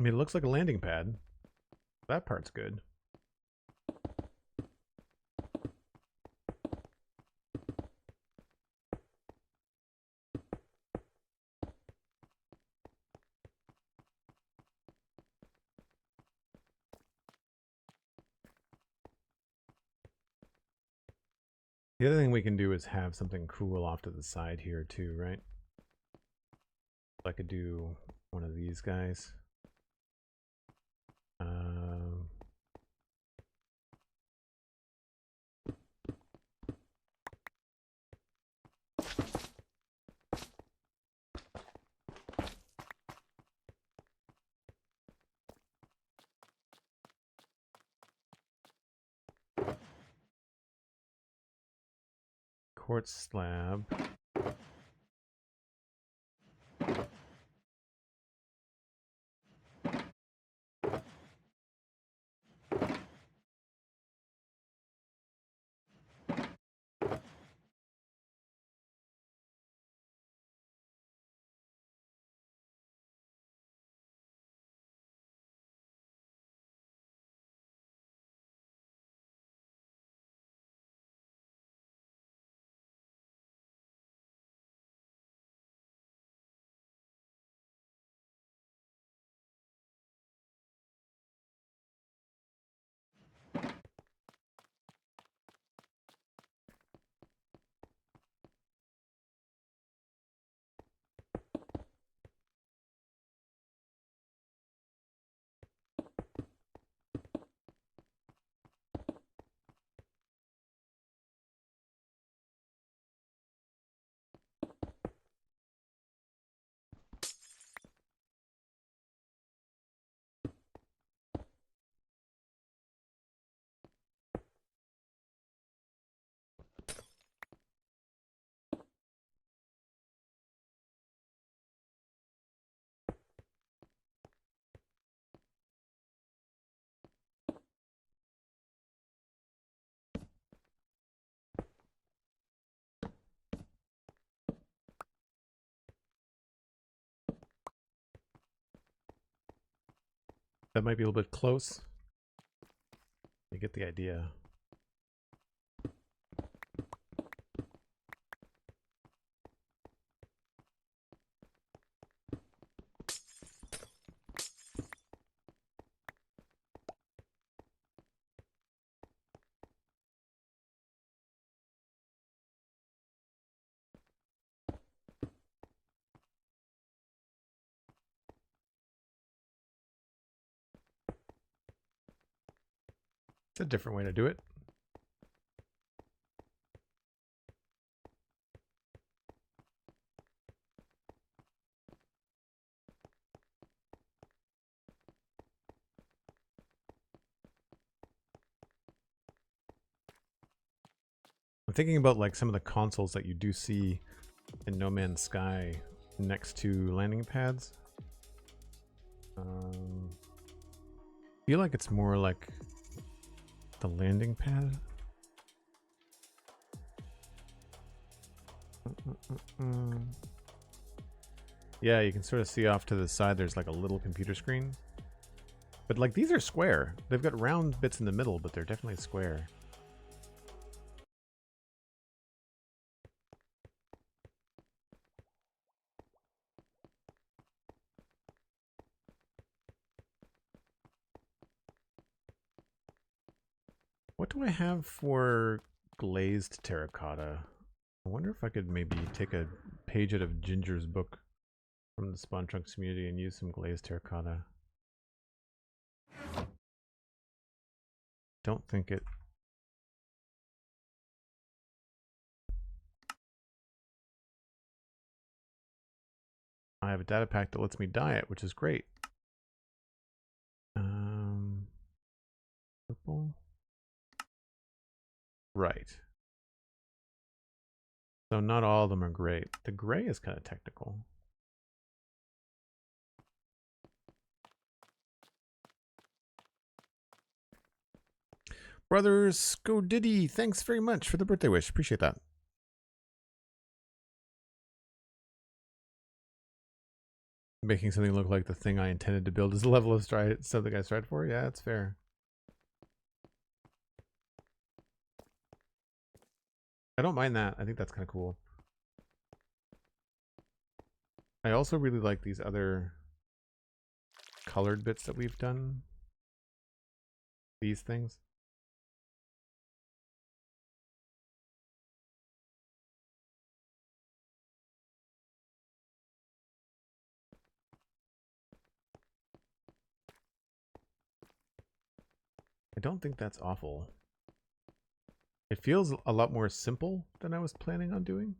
I mean, it looks like a landing pad. That part's good. The other thing we can do is have something cool off to the side here too, right? I could do one of these guys. Quartz slab. That might be a little bit close. You get the idea. It's a different way to do it. I'm thinking about like some of the consoles that you do see in No Man's Sky next to landing pads. I feel like it's more like the landing pad. Yeah, you can sort of see off to the side there's like a little computer screen. But like these are square. They've got round bits in the middle, but they're definitely square. What do I have for glazed terracotta? I wonder if I could maybe take a page out of Ginger's book from the Spawn Trunks community and use some glazed terracotta. Don't think it... I have a data pack that lets me dye it, which is great. Purple. Right. So not all of them are great. The gray is kind of technical. Brothers SkullDaisyGimp, thanks very much for the birthday wish. Appreciate that. Making something look like the thing I intended to build is the level of something I tried for? Yeah, that's fair. I don't mind that. I think that's kind of cool. I also really like these other colored bits that we've done. These things. I don't think that's awful. It feels a lot more simple than I was planning on doing.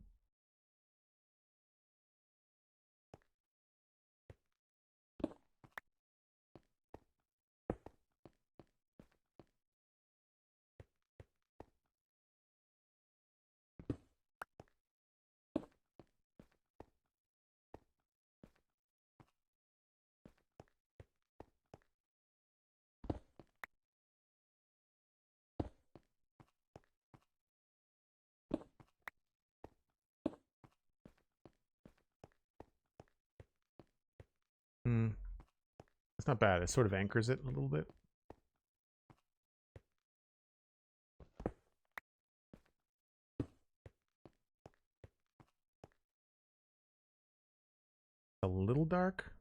It's not bad. It sort of anchors it a little bit. A little dark.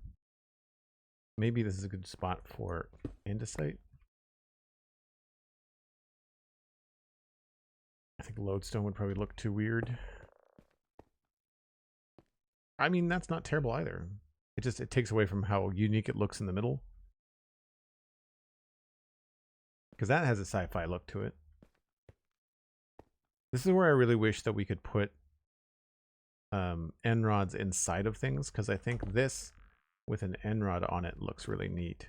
Maybe this is a good spot for andesite. I think lodestone would probably look too weird. I mean, that's not terrible either. It takes away from how unique it looks in the middle. Because that has a sci-fi look to it. This is where I really wish that we could put end rods inside of things, because I think this with an end rod on it looks really neat.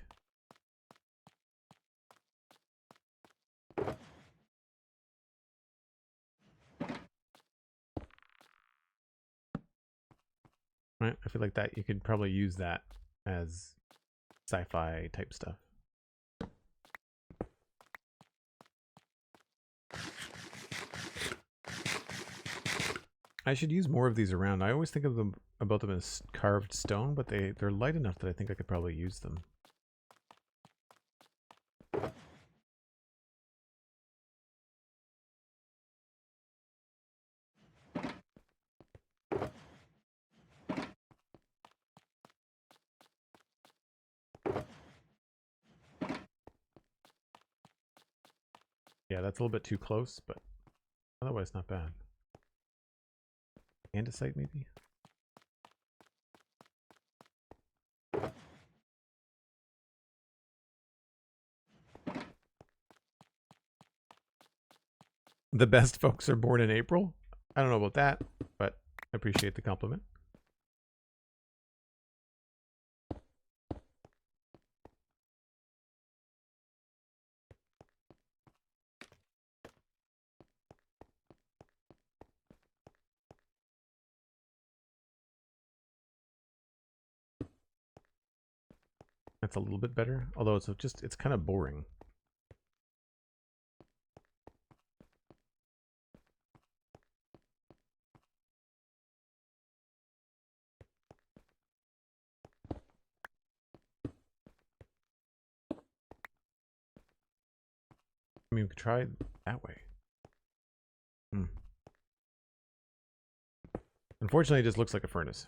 Right? I feel like that you could probably use that as sci-fi type stuff. I should use more of these around. I always think of them about them as carved stone, but they're light enough that I think I could probably use them. Yeah, that's a little bit too close, but otherwise not bad. Andesite, maybe? The best folks are born in April? I don't know about that, but I appreciate the compliment. That's a little bit better, although it's kind of boring. I mean, we could try it that way. Unfortunately, it just looks like a furnace.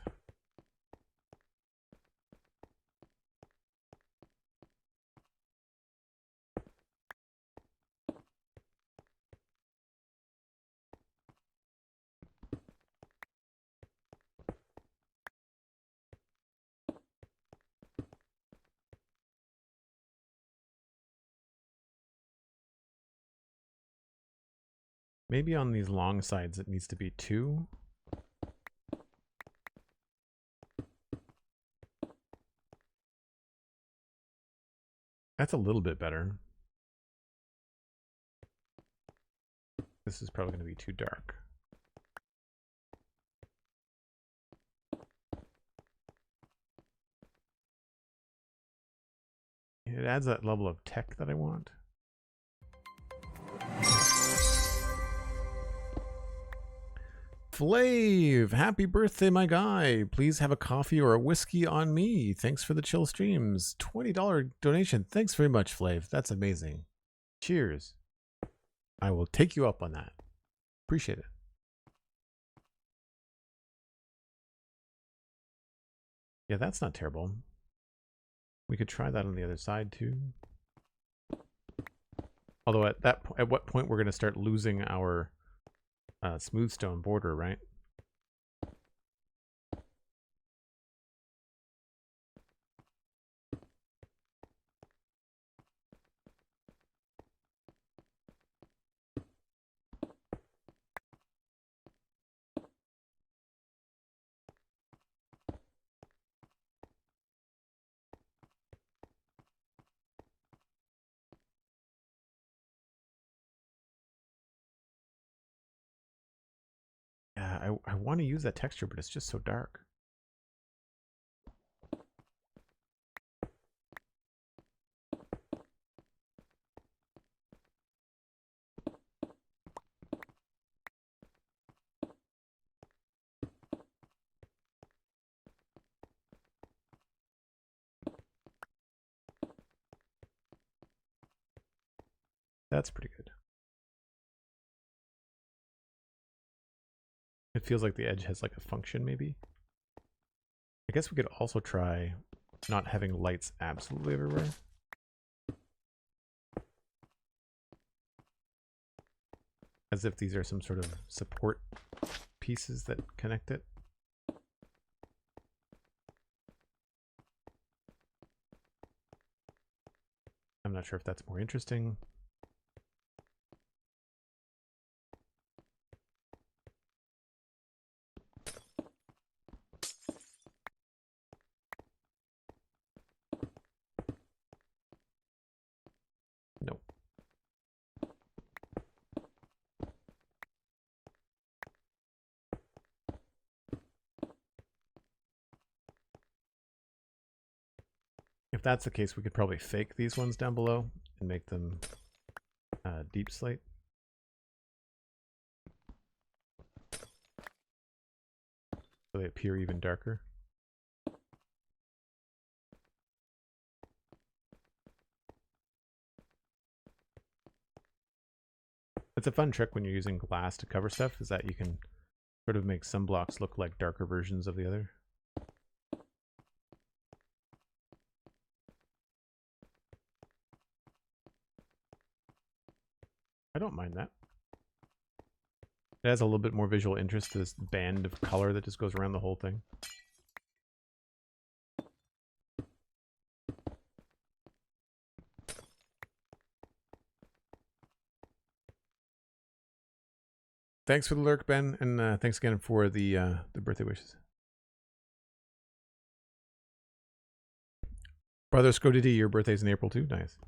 Maybe on these long sides it needs to be 2. That's a little bit better. This is probably going to be too dark. It adds that level of tech that I want. Flav, happy birthday, my guy. Please have a coffee or a whiskey on me. Thanks for the chill streams. $20 donation. Thanks very much, Flav. That's amazing. Cheers. I will take you up on that. Appreciate it. Yeah, that's not terrible. We could try that on the other side too. Although at what point we're going to start losing our smooth stone border, right? Yeah, I want to use that texture, but it's just so dark. That's pretty good. It feels like the edge has like a function, maybe. I guess we could also try not having lights absolutely everywhere. As if these are some sort of support pieces that connect it. I'm not sure if that's more interesting. Nope. If that's the case, we could probably fake these ones down below and make them deep slate. So they appear even darker. It's a fun trick when you're using glass to cover stuff, is that you can sort of make some blocks look like darker versions of the other. I don't mind that. It adds a little bit more visual interest to this band of color that just goes around the whole thing. Thanks for the lurk, Ben, and thanks again for the birthday wishes. Brother SkullDaisyGimp, your birthday's in April too. Nice.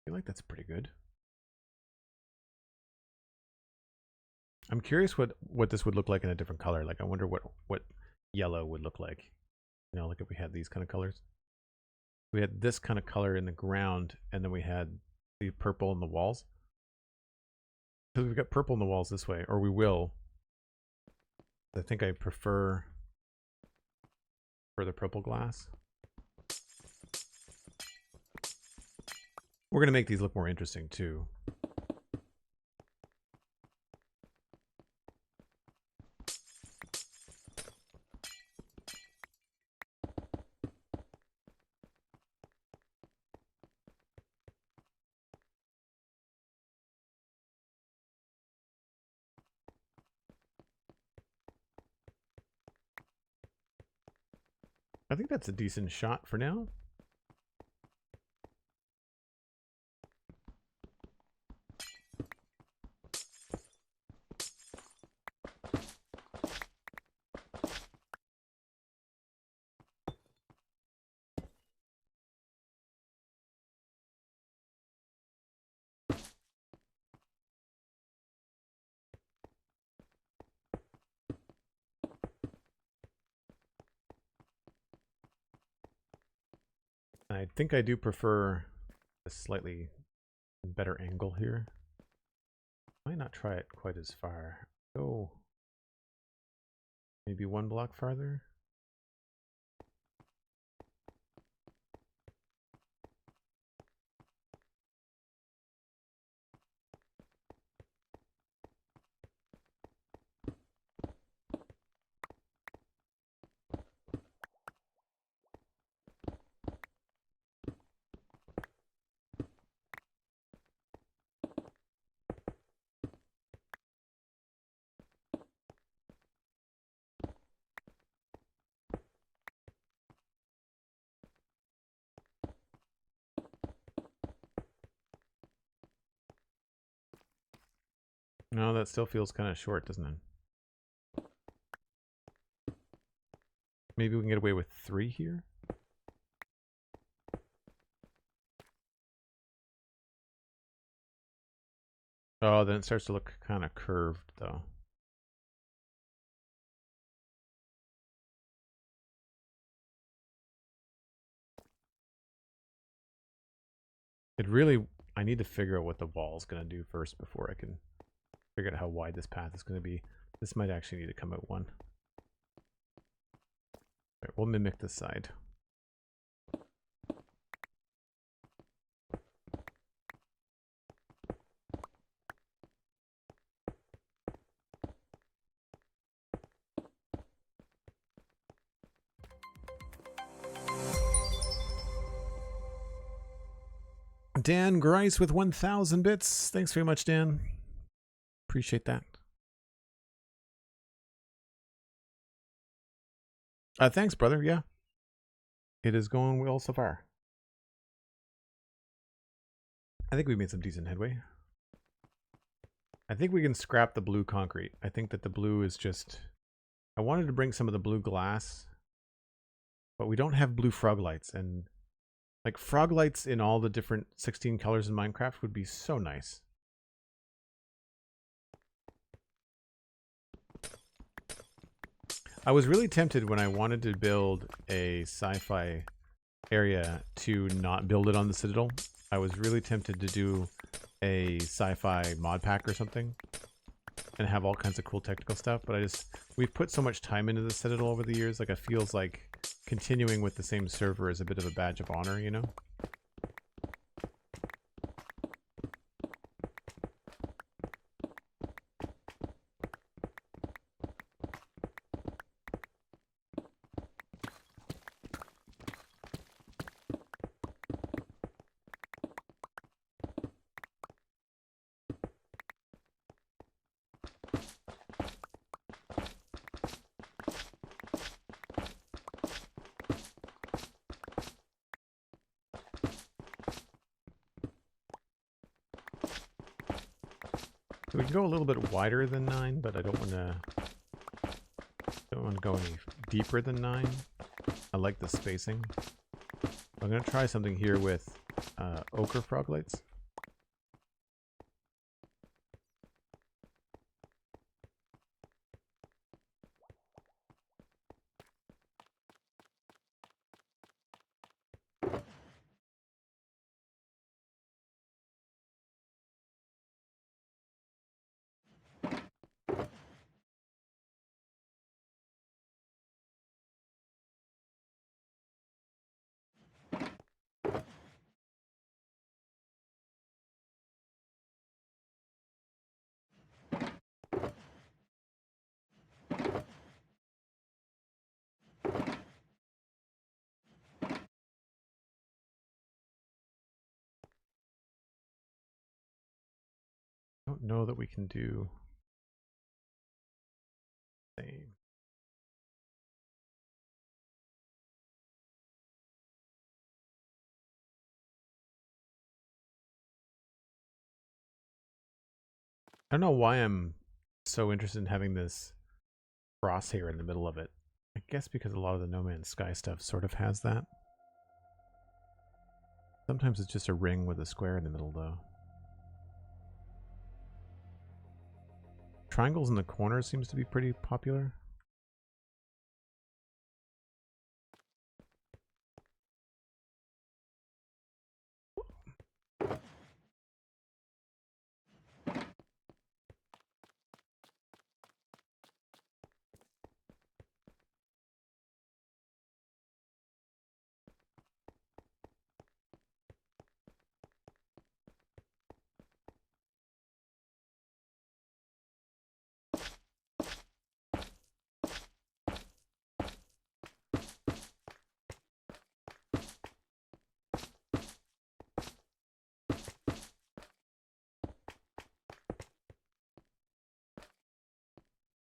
I feel like that's pretty good. I'm curious what this would look like in a different color. Like, I wonder what yellow would look like. You know, like if we had these kind of colors. We had this kind of color in the ground, and then we had the purple in the walls. So we've got purple in the walls this way, or we will. I think I prefer for the purple glass. We're going to make these look more interesting too. I think that's a decent shot for now. I think I do prefer a slightly better angle here. Might not try it quite as far. Go maybe one block farther. No, that still feels kind of short, doesn't it? Maybe we can get away with 3 here. Oh, then it starts to look kind of curved, though. It really, I need to figure out what the wall's going to do first before I can figure out how wide this path is going to be. This might actually need to come out 1. Right, we'll mimic this side. Dan Grice with 1,000 bits. Thanks very much, Dan. Appreciate that. Thanks, brother. Yeah. It is going well so far. I think we made some decent headway. I think we can scrap the blue concrete. I think that the blue is just... I wanted to bring some of the blue glass, but we don't have blue frog lights, and like frog lights in all the different 16 colors in Minecraft would be so nice. I was really tempted when I wanted to build a sci-fi area to not build it on the Citadel. I was really tempted to do a sci-fi mod pack or something and have all kinds of cool technical stuff, but we've put so much time into the Citadel over the years, like it feels like continuing with the same server is a bit of a badge of honor, you know? So we can go a little bit wider than 9, but I don't want to go any deeper than 9. I like the spacing. I'm going to try something here with ochre froglights. I don't know that we can do the same. I don't know why I'm so interested in having this crosshair in the middle of it. I guess because a lot of the No Man's Sky stuff sort of has that. Sometimes it's just a ring with a square in the middle, though. Triangles in the corner seems to be pretty popular.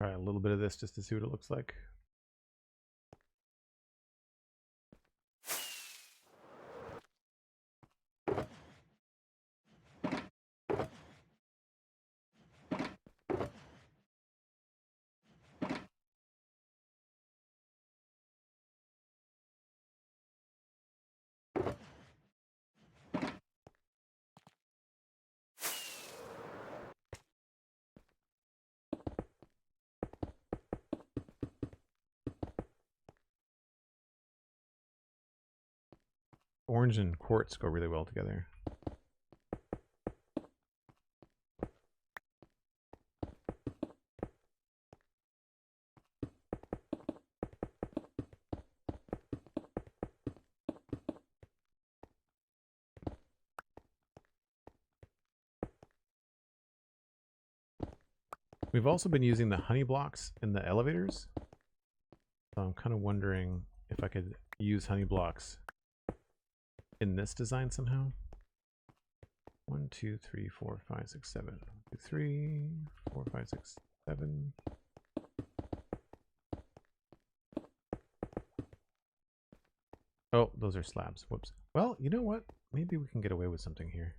Try a little bit of this just to see what it looks like. Orange and quartz go really well together. We've also been using the honey blocks in the elevators. So I'm kind of wondering if I could use honey blocks in this design somehow. 1, 2, 3, 4, 5, 6, 7. 1, 2, 3, 4, 5, 6, 7. Oh, those are slabs. Whoops. Well, you know what? Maybe we can get away with something here.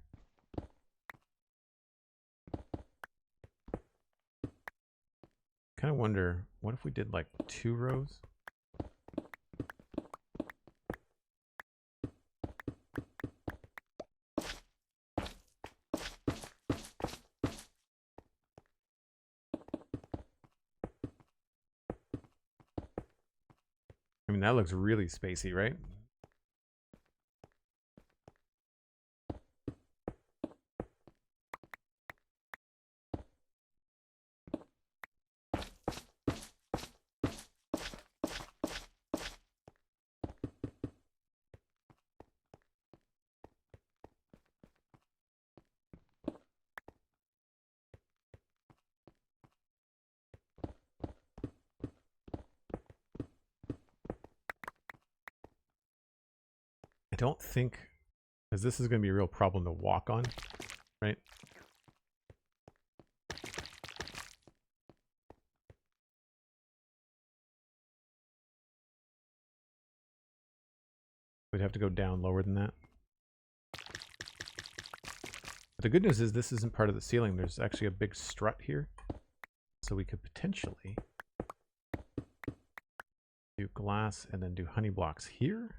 Kind of wonder, what if we did like 2 rows? I mean, that looks really spacey, right? I don't think, because this is going to be a real problem to walk on, right? We'd have to go down lower than that. The good news is this isn't part of the ceiling. There's actually a big strut here. So we could potentially do glass and then do honey blocks here.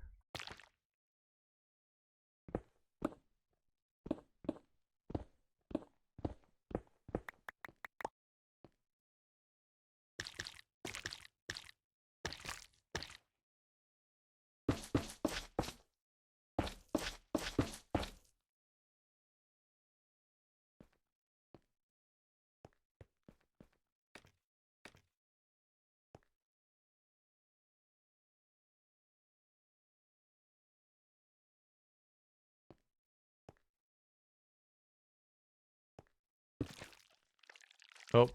Oh,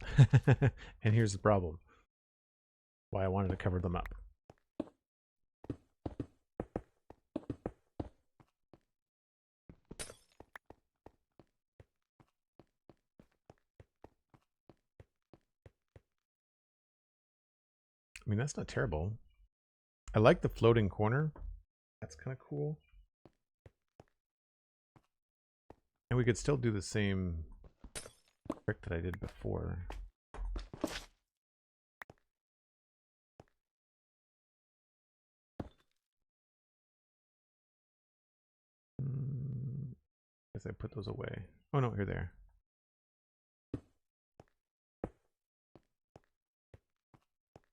and here's the problem. Why I wanted to cover them up. I mean, that's not terrible. I like the floating corner. That's kind of cool. And we could still do the same trick that I did before. Guess I put those away. Oh no, you're there.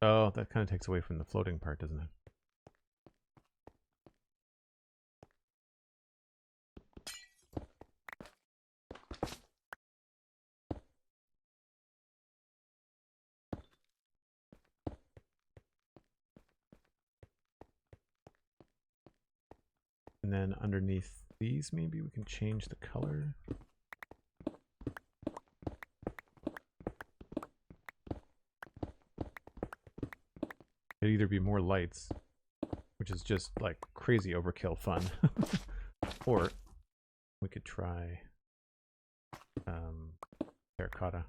Oh, that kind of takes away from the floating part, doesn't it? And then underneath these, maybe we can change the color. It'd either be more lights, which is just like crazy overkill fun, or we could try terracotta.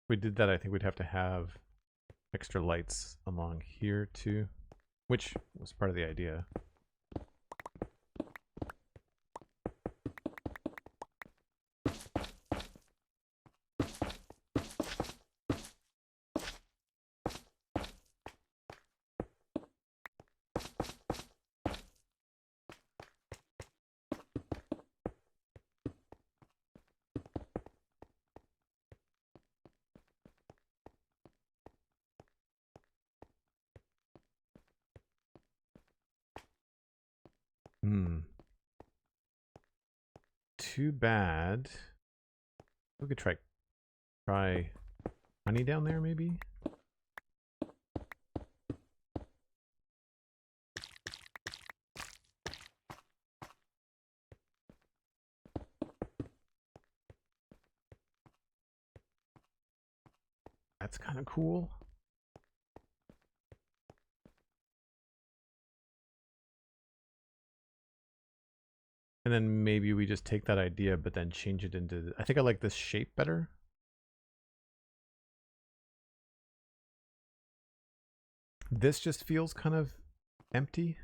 If we did that, I think we'd have to have extra lights along here too, which was part of the idea. Too bad. We could try honey down there, maybe? That's kind of cool. And then maybe we just take that idea, but then change it into... I think I like this shape better. This just feels kind of empty.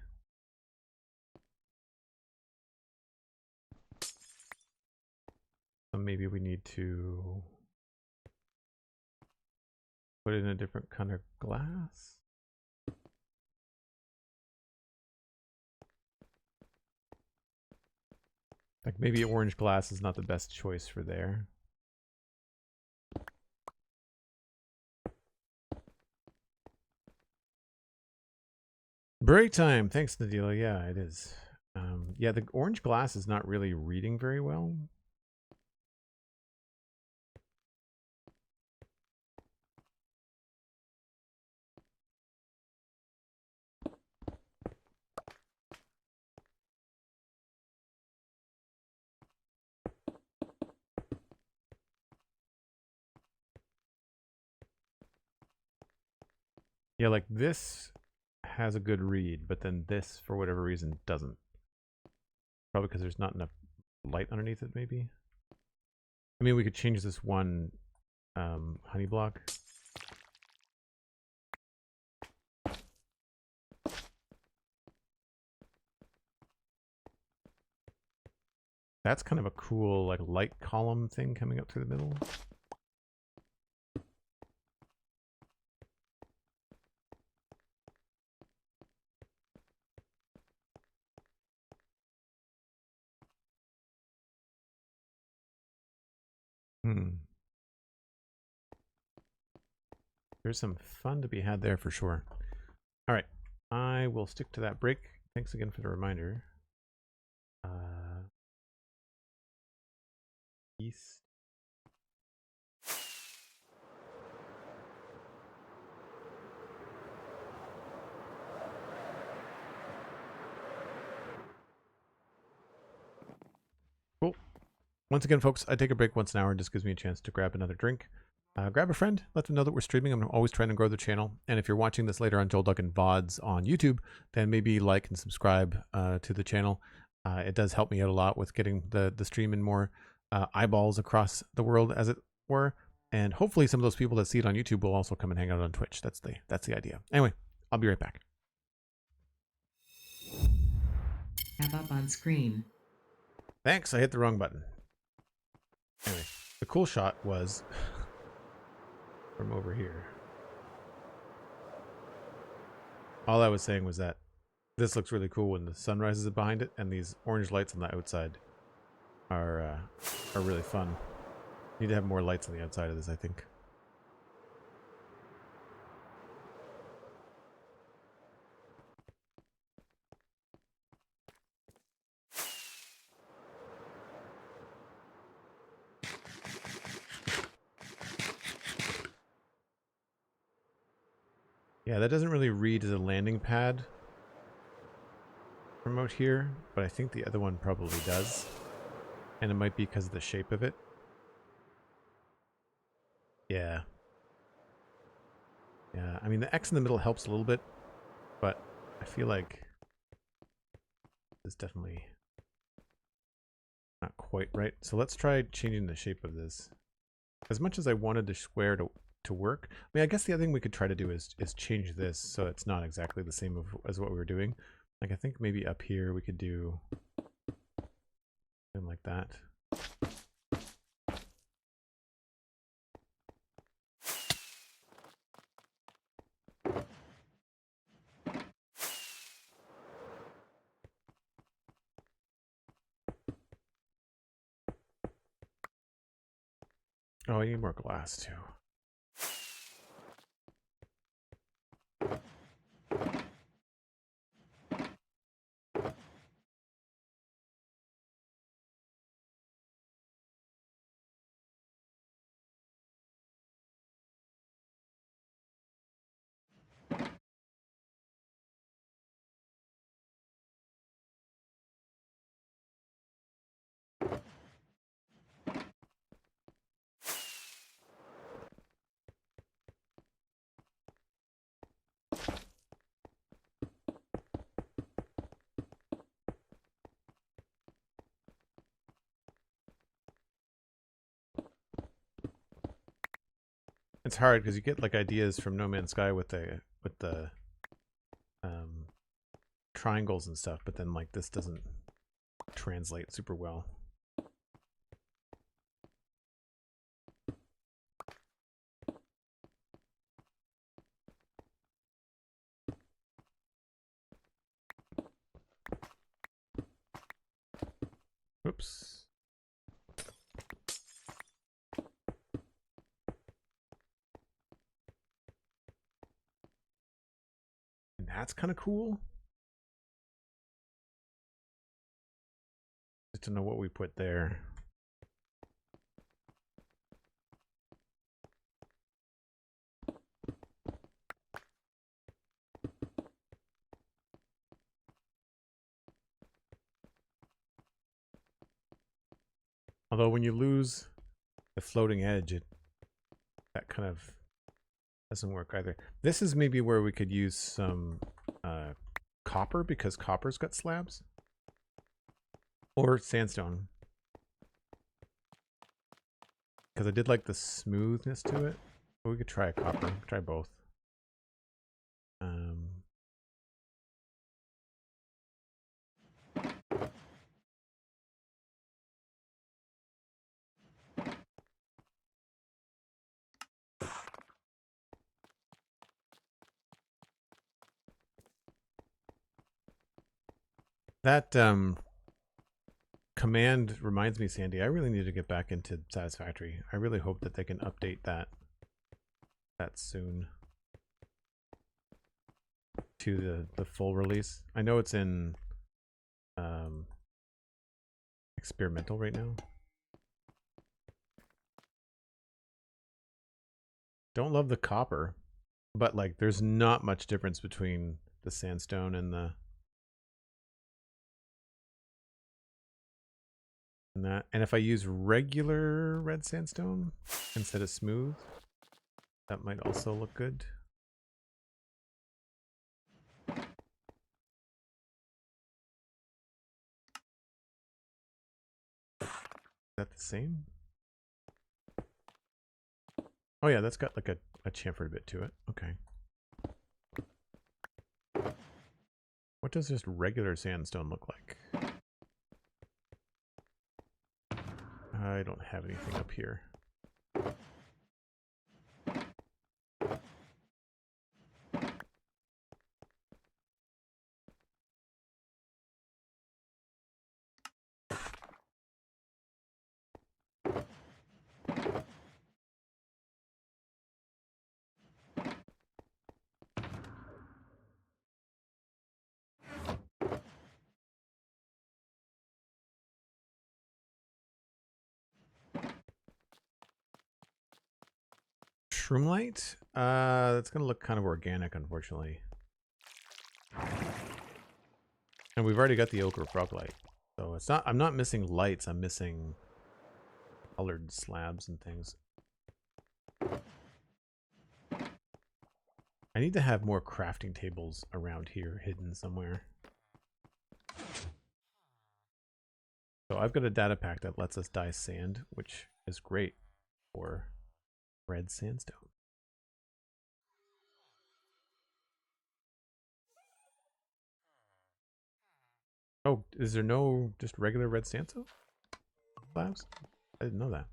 So maybe we need to put it in a different kind of glass. Like maybe orange glass is not the best choice for there. Break time. Thanks, Nadila. Yeah, it is. Yeah, the orange glass is not really reading very well. Yeah, like this has a good read, but then this, for whatever reason, doesn't. Probably because there's not enough light underneath it, maybe. I mean, we could change this one honey block. That's kind of a cool, like, light column thing coming up through the middle. There's some fun to be had there for sure. All right, I will stick to that break. Thanks again for the reminder. East. Cool. Once again, folks, I take a break once an hour. It just gives me a chance to grab another drink. Grab a friend, let them know that we're streaming. I'm always trying to grow the channel. And if you're watching this later on Joel Duggan VODs on YouTube, then maybe like and subscribe to the channel. It does help me out a lot with getting the stream in more eyeballs across the world, as it were. And hopefully some of those people that see it on YouTube will also come and hang out on Twitch. That's the idea. Anyway, I'll be right back. Tab up on screen. Thanks, I hit the wrong button. Anyway, the cool shot was from over here. All I was saying was that this looks really cool when the sun rises behind it, and these orange lights on the outside are really fun. Need to have more lights on the outside of this, I think. Yeah, that doesn't really read as a landing pad from out here, but I think the other one probably does. And it might be because of the shape of it. Yeah. Yeah, I mean, the X in the middle helps a little bit, but I feel like it's definitely not quite right. So let's try changing the shape of this. As much as I wanted the square to work, I mean, I guess the other thing we could try to do is change this so it's not exactly the same as what we were doing. Like, I think maybe up here we could do something like that. Oh, I need more glass too. It's hard because you get like ideas from No Man's Sky with the triangles and stuff, but then like this doesn't translate super well. Oops. And that's kind of cool. Just to know what we put there. Although when you lose the floating edge, that kind of Doesn't work either. This is maybe where we could use some copper, because copper's got slabs. Or sandstone. Because I did like the smoothness to it. But we could try a copper. Try both. That command reminds me, Sandy, I really need to get back into Satisfactory. I really hope that they can update that soon to the full release. I know it's in experimental right now. Don't love the copper, but like there's not much difference between the sandstone and the and if I use regular red sandstone instead of smooth, that might also look good. Is that the same? Oh yeah, that's got like a chamfered bit to it. Okay. What does just regular sandstone look like? I don't have anything up here. Shroomlight? That's gonna look kind of organic, unfortunately. And we've already got the ochre froglight. So it's not, I'm not missing lights, I'm missing colored slabs and things. I need to have more crafting tables around here hidden somewhere. So I've got a data pack that lets us dye sand, which is great for red sandstone. Oh, is there no just regular red sandstone slabs? I didn't know that.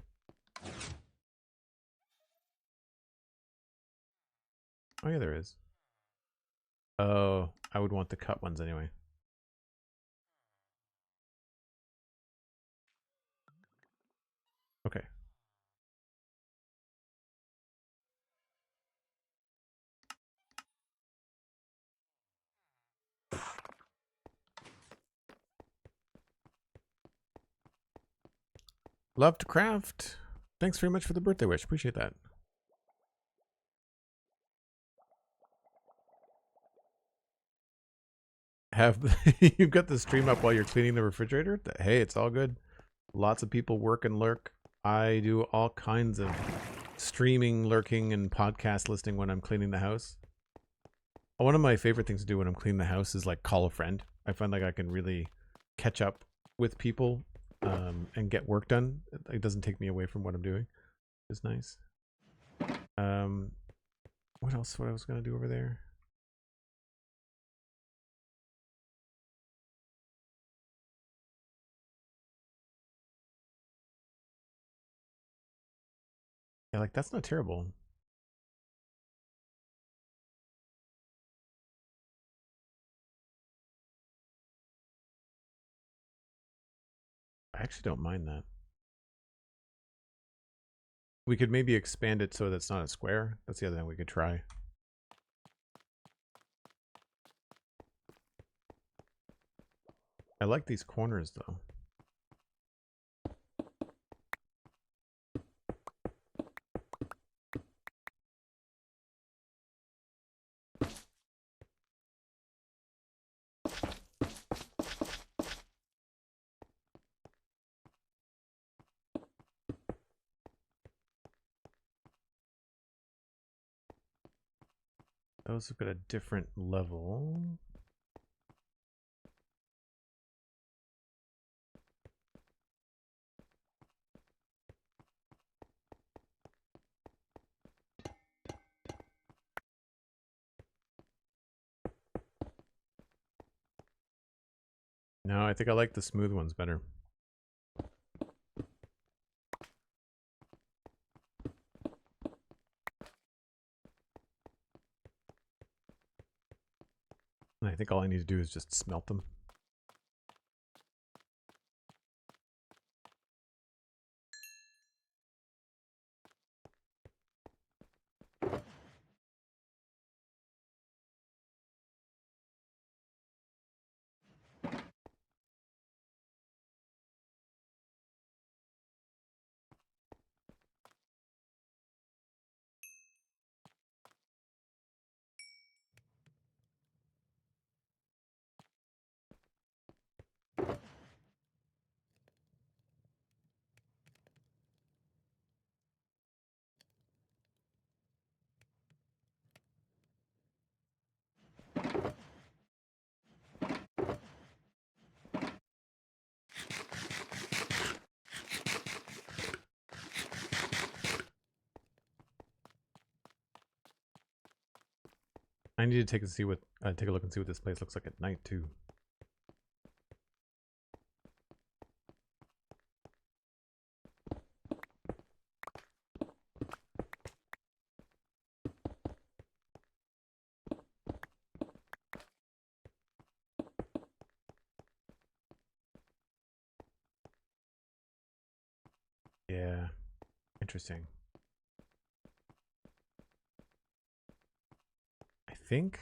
Oh yeah, there is. Oh, I would want the cut ones anyway. Okay. Love to craft. Thanks very much for the birthday wish. Appreciate that. Have you've got the stream up while you're cleaning the refrigerator? Hey, it's all good. Lots of people work and lurk. I do all kinds of streaming, lurking, and podcast listening when I'm cleaning the house. One of my favorite things to do when I'm cleaning the house is like call a friend. I find like I can really catch up with people and get work done. It doesn't take me away from what I'm doing. It's nice. What else? What I was gonna do over there? Yeah, like that's not terrible. I actually don't mind that. We could maybe expand it so that's not a square. That's the other thing we could try. I like these corners though. Those have got a different level. No, I think I like the smooth ones better. And I think all I need to do is just smelt them. I need to take a look and see what this place looks like at night too. Yeah, interesting. I think,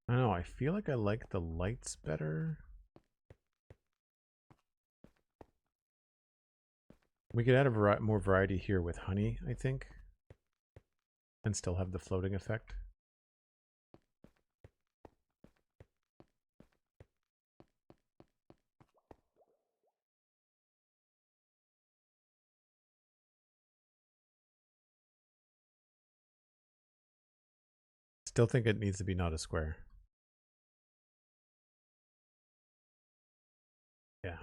I don't know, I feel like I like the lights better. We could add a more variety here with honey, I think, and still have the floating effect. Still think it needs to be not a square. Yeah.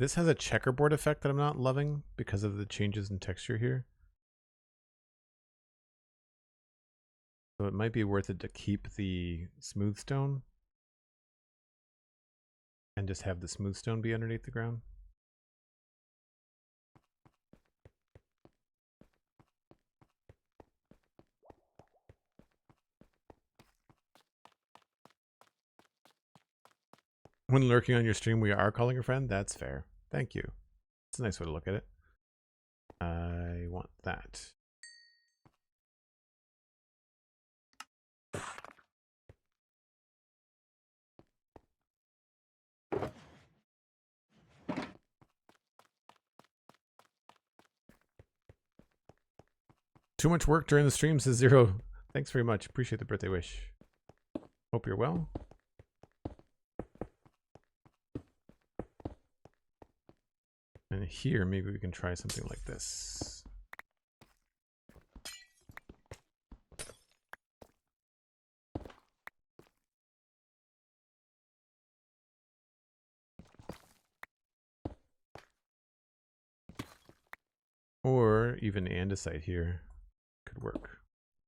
This has a checkerboard effect that I'm not loving because of the changes in texture here. So it might be worth it to keep the smooth stone and just have the smooth stone be underneath the ground. When lurking on your stream, we are calling a friend. That's fair. Thank you. It's a nice way to look at it. I want that. Too much work during the stream, says Zero. Thanks very much. Appreciate the birthday wish. Hope you're well. And here, maybe we can try something like this. Or even andesite here could work.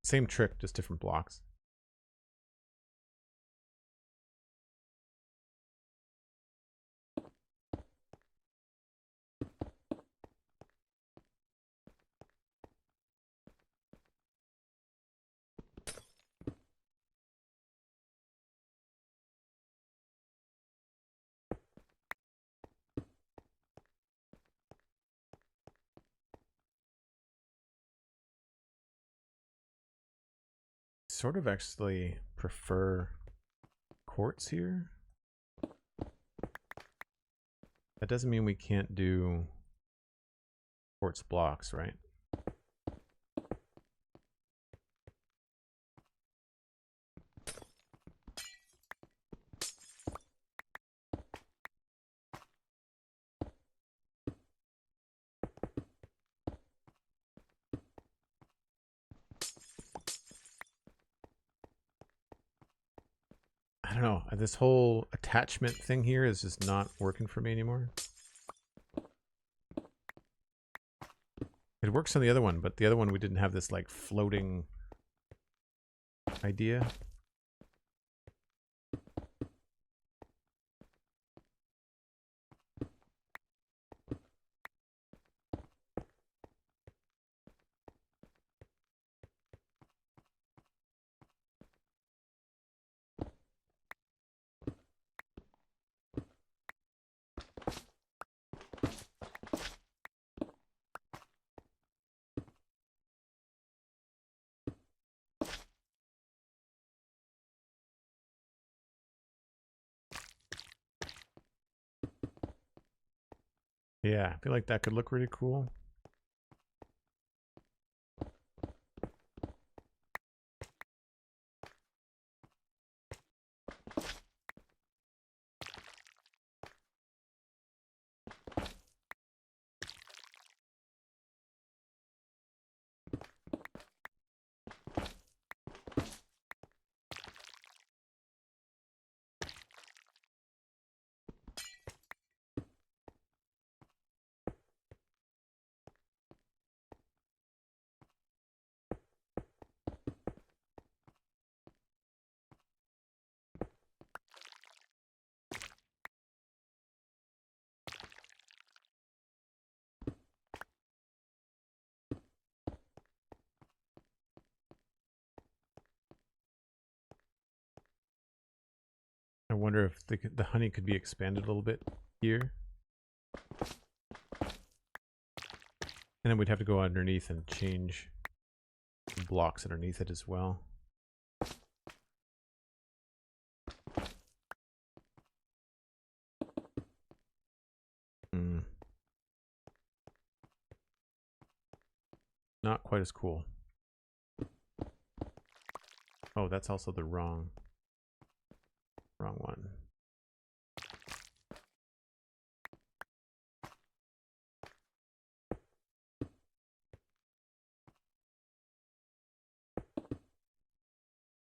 Same trick, just different blocks. Sort of actually prefer quartz here. That doesn't mean we can't do quartz blocks, right? don't know. This whole attachment thing here is just not working for me anymore. It works on the other one, but the other one we didn't have this like floating idea. Yeah, I feel like that could look really cool. I wonder if the honey could be expanded a little bit here. And then we'd have to go underneath and change the blocks underneath it as well. Not quite as cool. Oh, that's also the wrong one.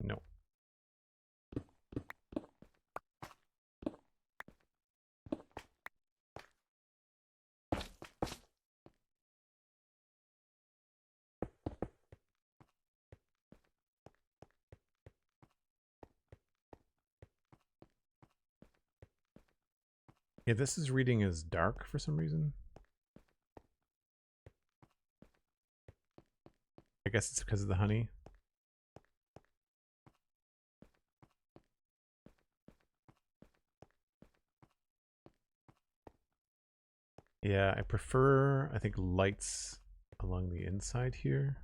No. Yeah, this is reading as dark for some reason. I guess it's because of the honey. Yeah, I prefer, I think, lights along the inside here.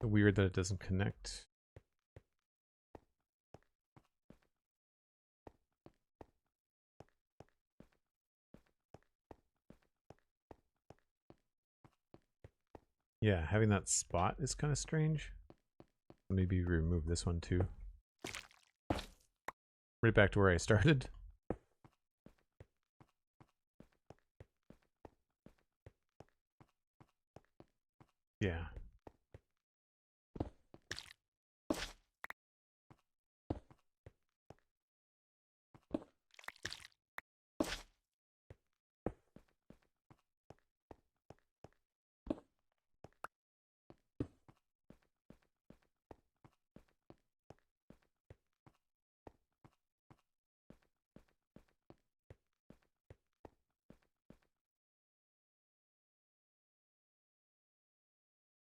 Weird that it doesn't connect. Yeah, having that spot is kind of strange. Maybe remove this one too. Right back to where I started. Yeah.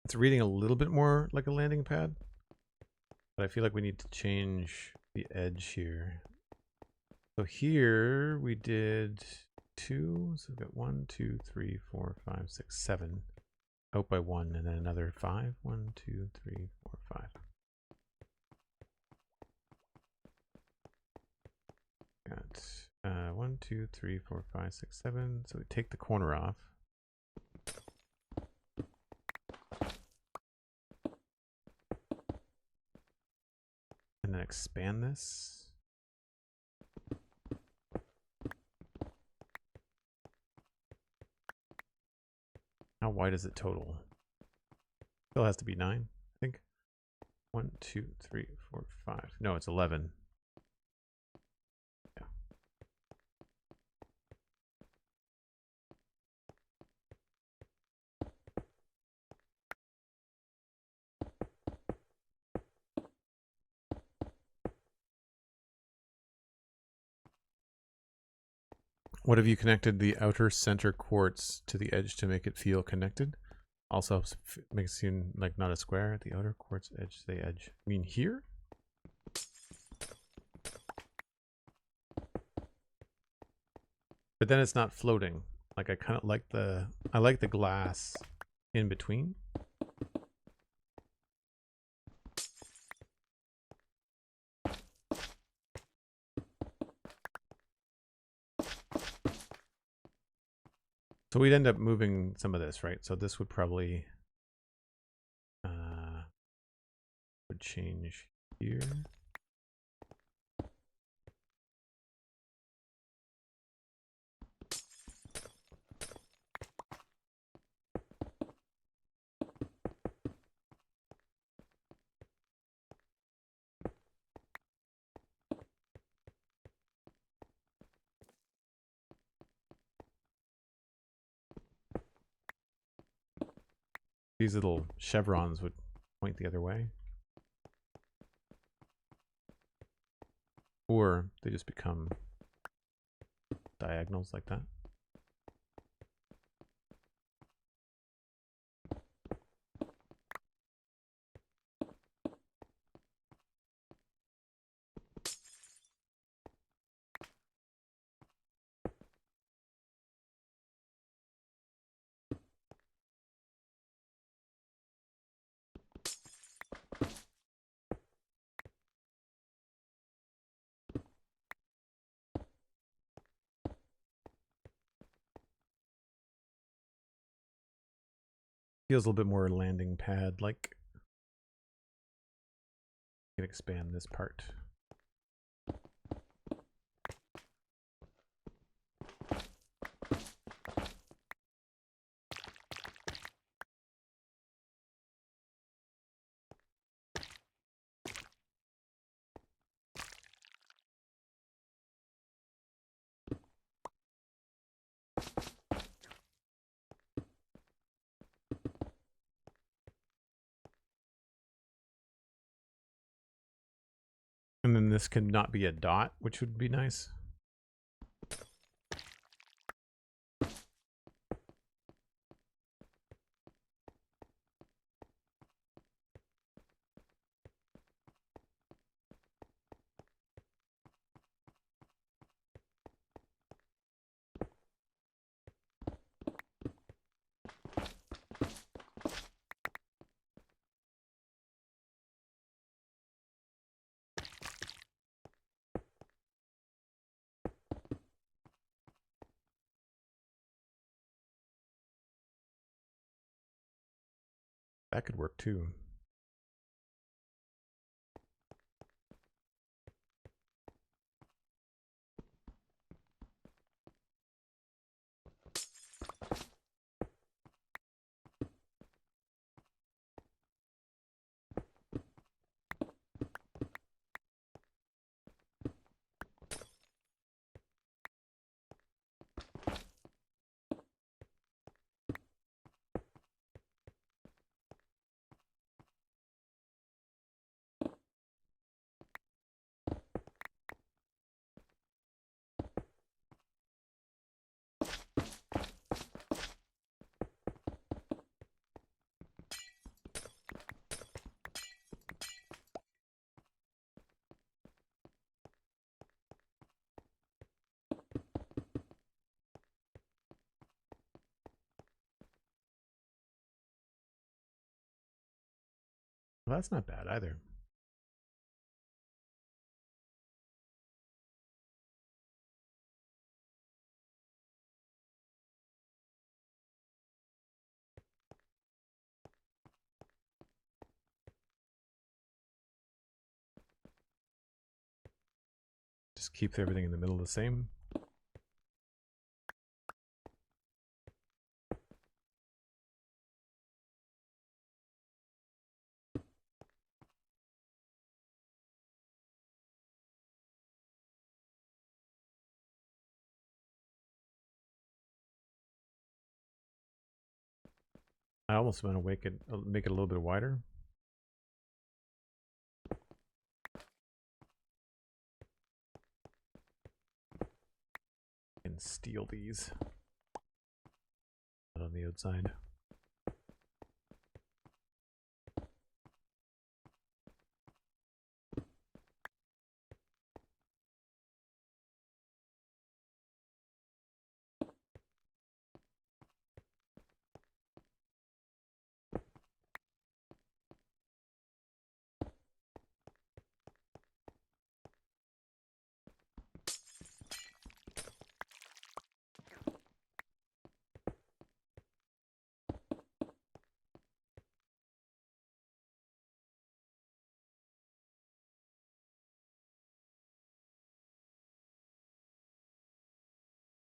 It's reading a little bit more like a landing pad, but I feel like we need to change the edge here. So here we did 2, so we've got 1, 2, 3, 4, 5, 6, 7 out by 1, and then another 5. 1, 2, 3, 4, 5. Got 1, 2, 3, 4, 5, 6, 7. So we take the corner off. And then expand this. How wide is it total? Still has to be 9, I think. 1, 2, 3, 4, 5. No, it's 11. Yeah. What have you connected the outer center quartz to the edge to make it feel connected? Also helps make it seem like not a square. The outer quartz edge to the edge. I mean here? But then it's not floating. Like I kind of like I like the glass in between. So we'd end up moving some of this, right? So this would probably would change here. These little chevrons would point the other way. Or they just become diagonals like that. Feels a little bit more landing pad like. You can expand this part. And then this could not be a dot, which would be nice. That could work too. Well, that's not bad either. Just keep everything in the middle the same. I almost want to make it a little bit wider. And steal these on the outside.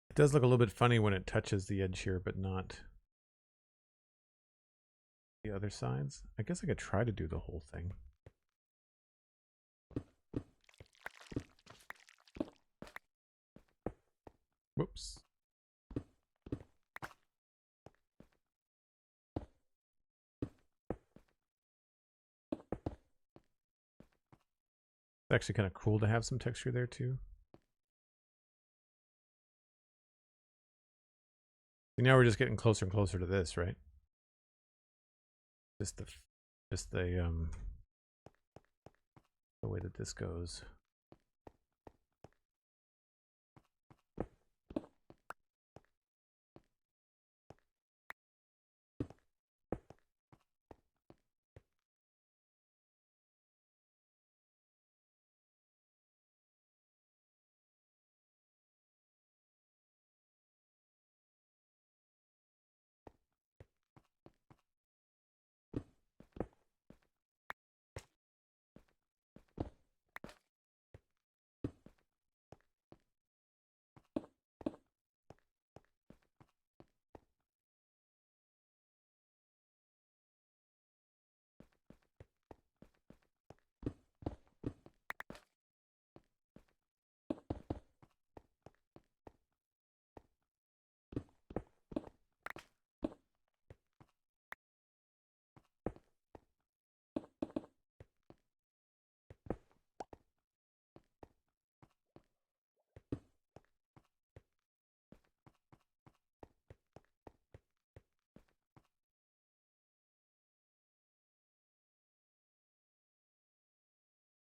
It does look a little bit funny when it touches the edge here, but not the other sides. I guess I could try to do the whole thing. Whoops. It's actually kind of cool to have some texture there too. Now we're just getting closer and closer to this, right? Just the way that this goes.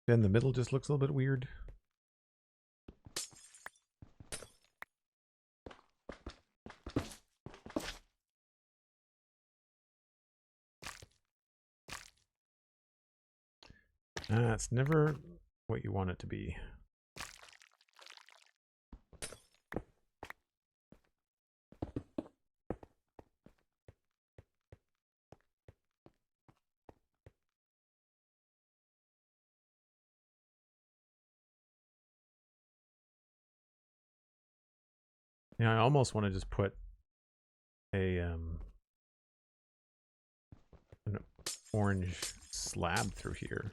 Then the middle just looks a little bit weird. It's never what you want it to be. Yeah, I almost want to just put an orange slab through here.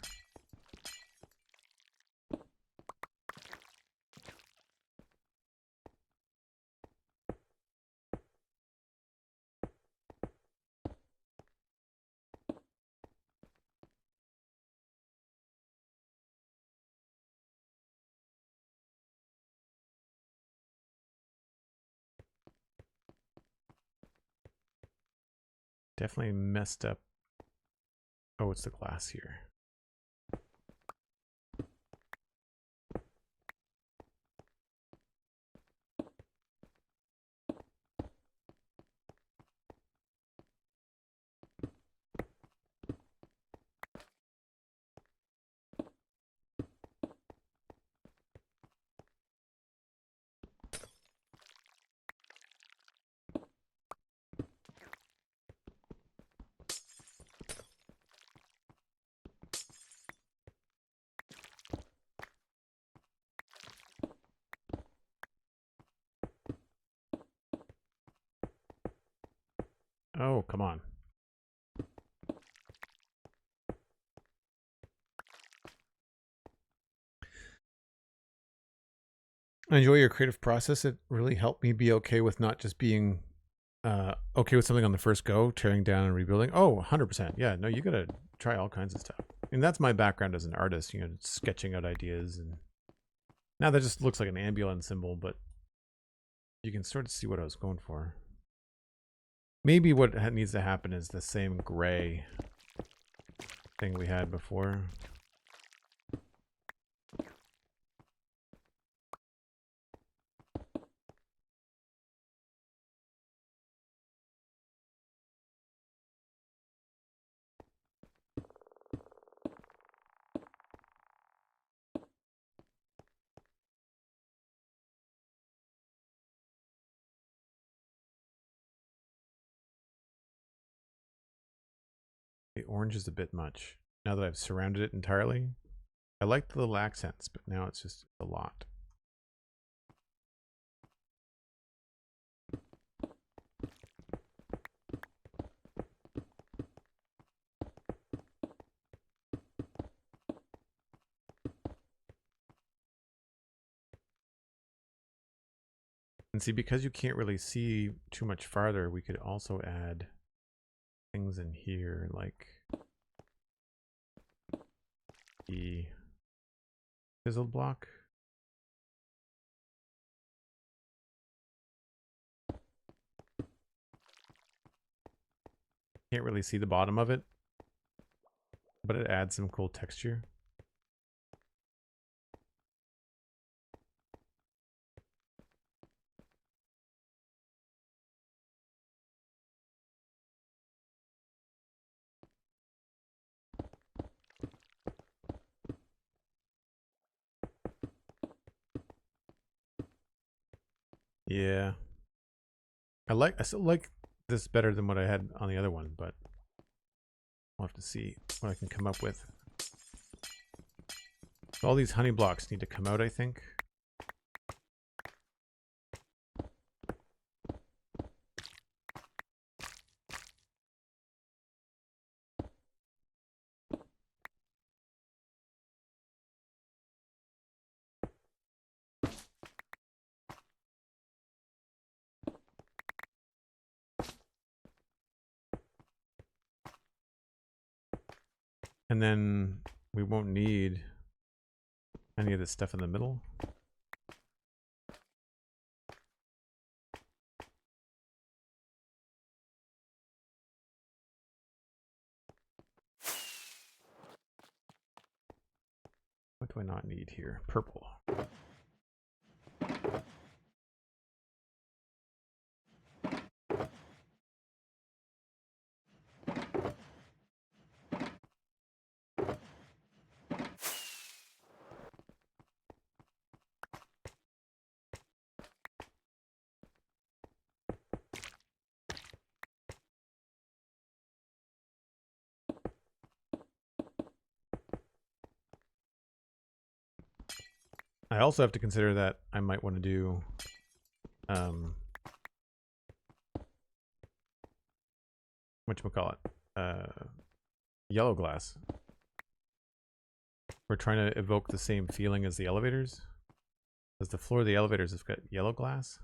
Definitely messed up. Oh, it's the glass here. Oh, come on. I enjoy your creative process. It really helped me be okay with not just being okay with something on the first go, tearing down and rebuilding. Oh, 100%. Yeah, no, you gotta try all kinds of stuff. And that's my background as an artist, you know, sketching out ideas. And now that just looks like an ambulance symbol, but you can sort of see what I was going for. Maybe what needs to happen is the same gray thing we had before. The orange is a bit much. Now that I've surrounded it entirely, I like the little accents, but now it's just a lot. And see, because you can't really see too much farther, we could also add things in here, like the fizzled block. Can't really see the bottom of it, but it adds some cool texture. Yeah. I still like this better than what I had on the other one, but we'll have to see what I can come up with. So all these honey blocks need to come out, I think. And then we won't need any of this stuff in the middle. What do I not need here? Purple. I also have to consider that I might want to do whatchamacallit? Yellow glass. We're trying to evoke the same feeling as the elevators. Because the floor of the elevators has got yellow glass.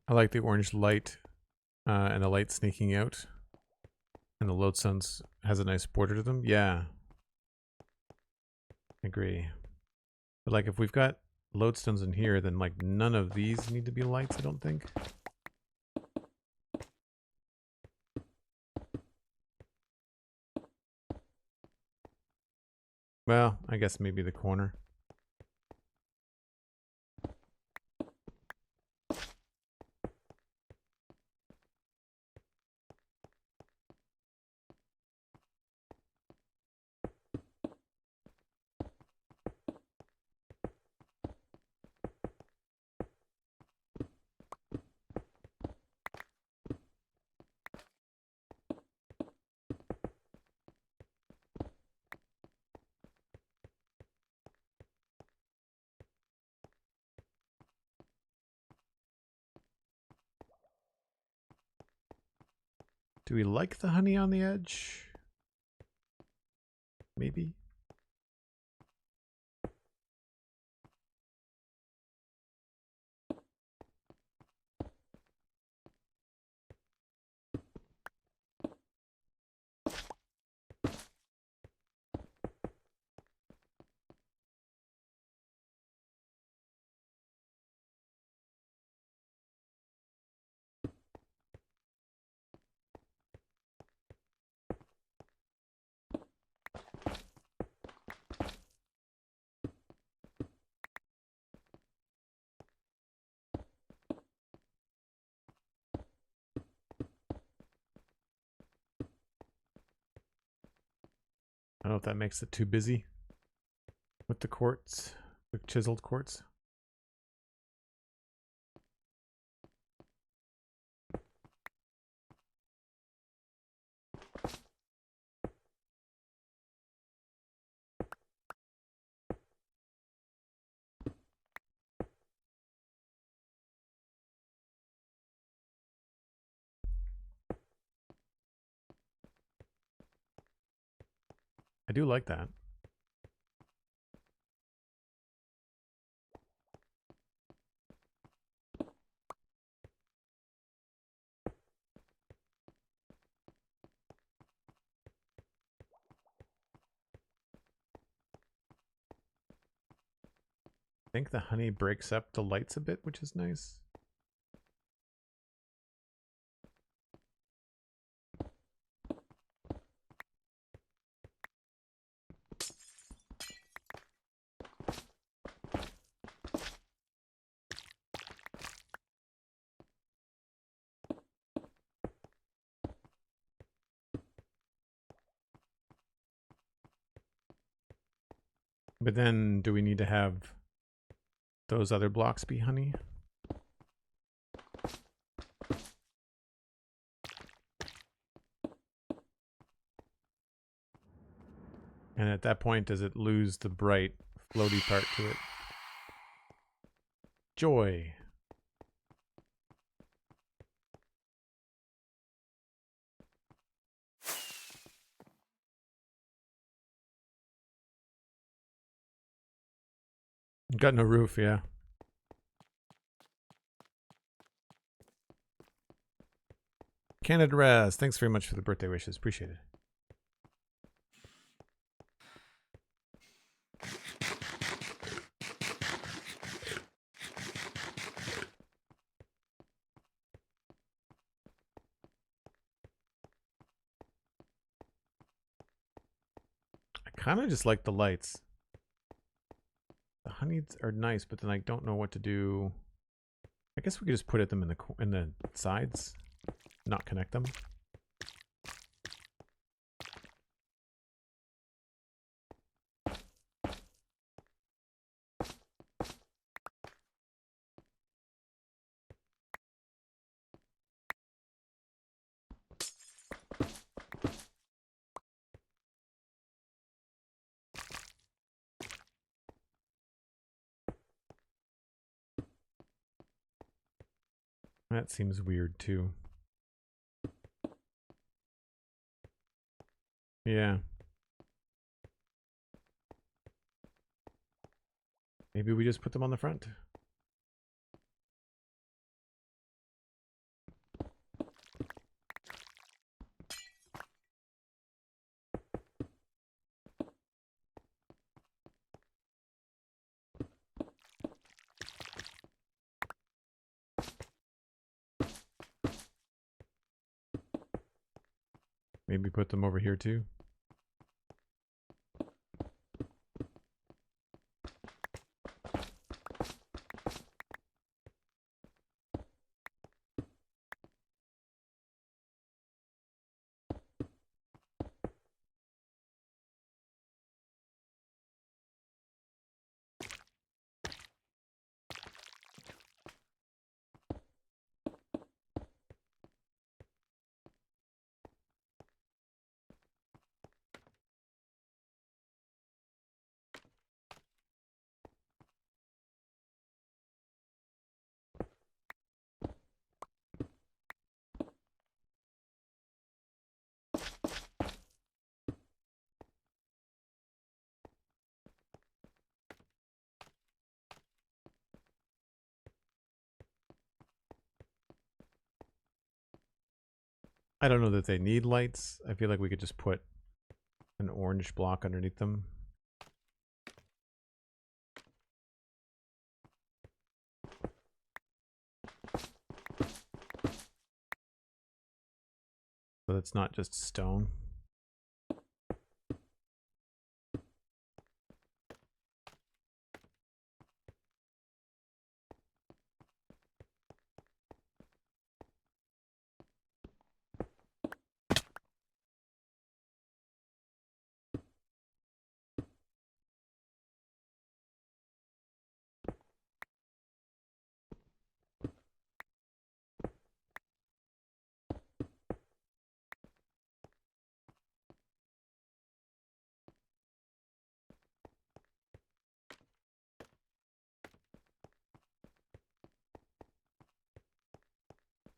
I like the orange light and the light sneaking out. And the lodestones has a nice border to them. Yeah. Agree. But like if we've got lodestones in here, then like none of these need to be lights, I don't think. Well, I guess maybe the corner. Do we like the honey on the edge? Maybe. I don't know if that makes it too busy with the quartz, the chiseled quartz. I do like that. I think the honey breaks up the lights a bit, which is nice. But then do we need to have those other blocks be honey? And at that point, does it lose the bright, floaty part to it? Joy. Got no roof, yeah. Canada Raz, thanks very much for the birthday wishes. Appreciate it. I kind of just like the lights. The honeys are nice, but then I don't know what to do. I guess we could just put them in the sides, not connect them. That seems weird too. Yeah. Maybe we just put them on the front. Maybe put them over here too. I don't know that they need lights. I feel like we could just put an orange block underneath them. So that's not just stone.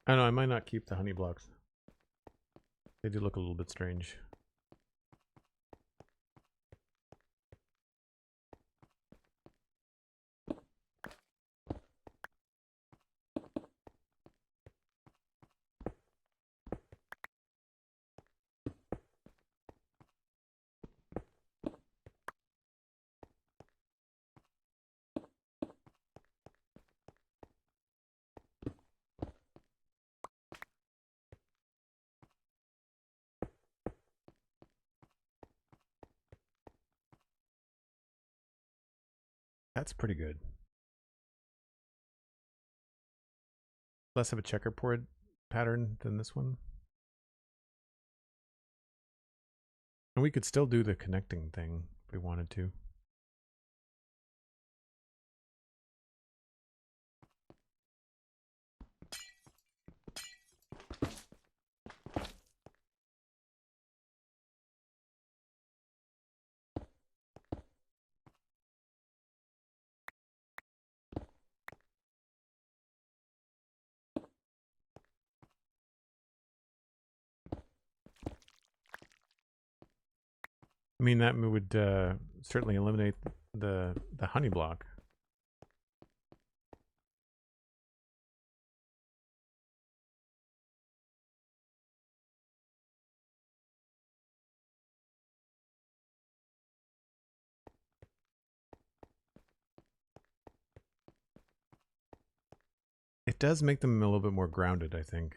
I don't know, I might not keep the honey blocks. They do look a little bit strange. That's pretty good. Less of a checkerboard pattern than this one. And we could still do the connecting thing if we wanted to. I mean, that would certainly eliminate the honey block. It does make them a little bit more grounded, I think.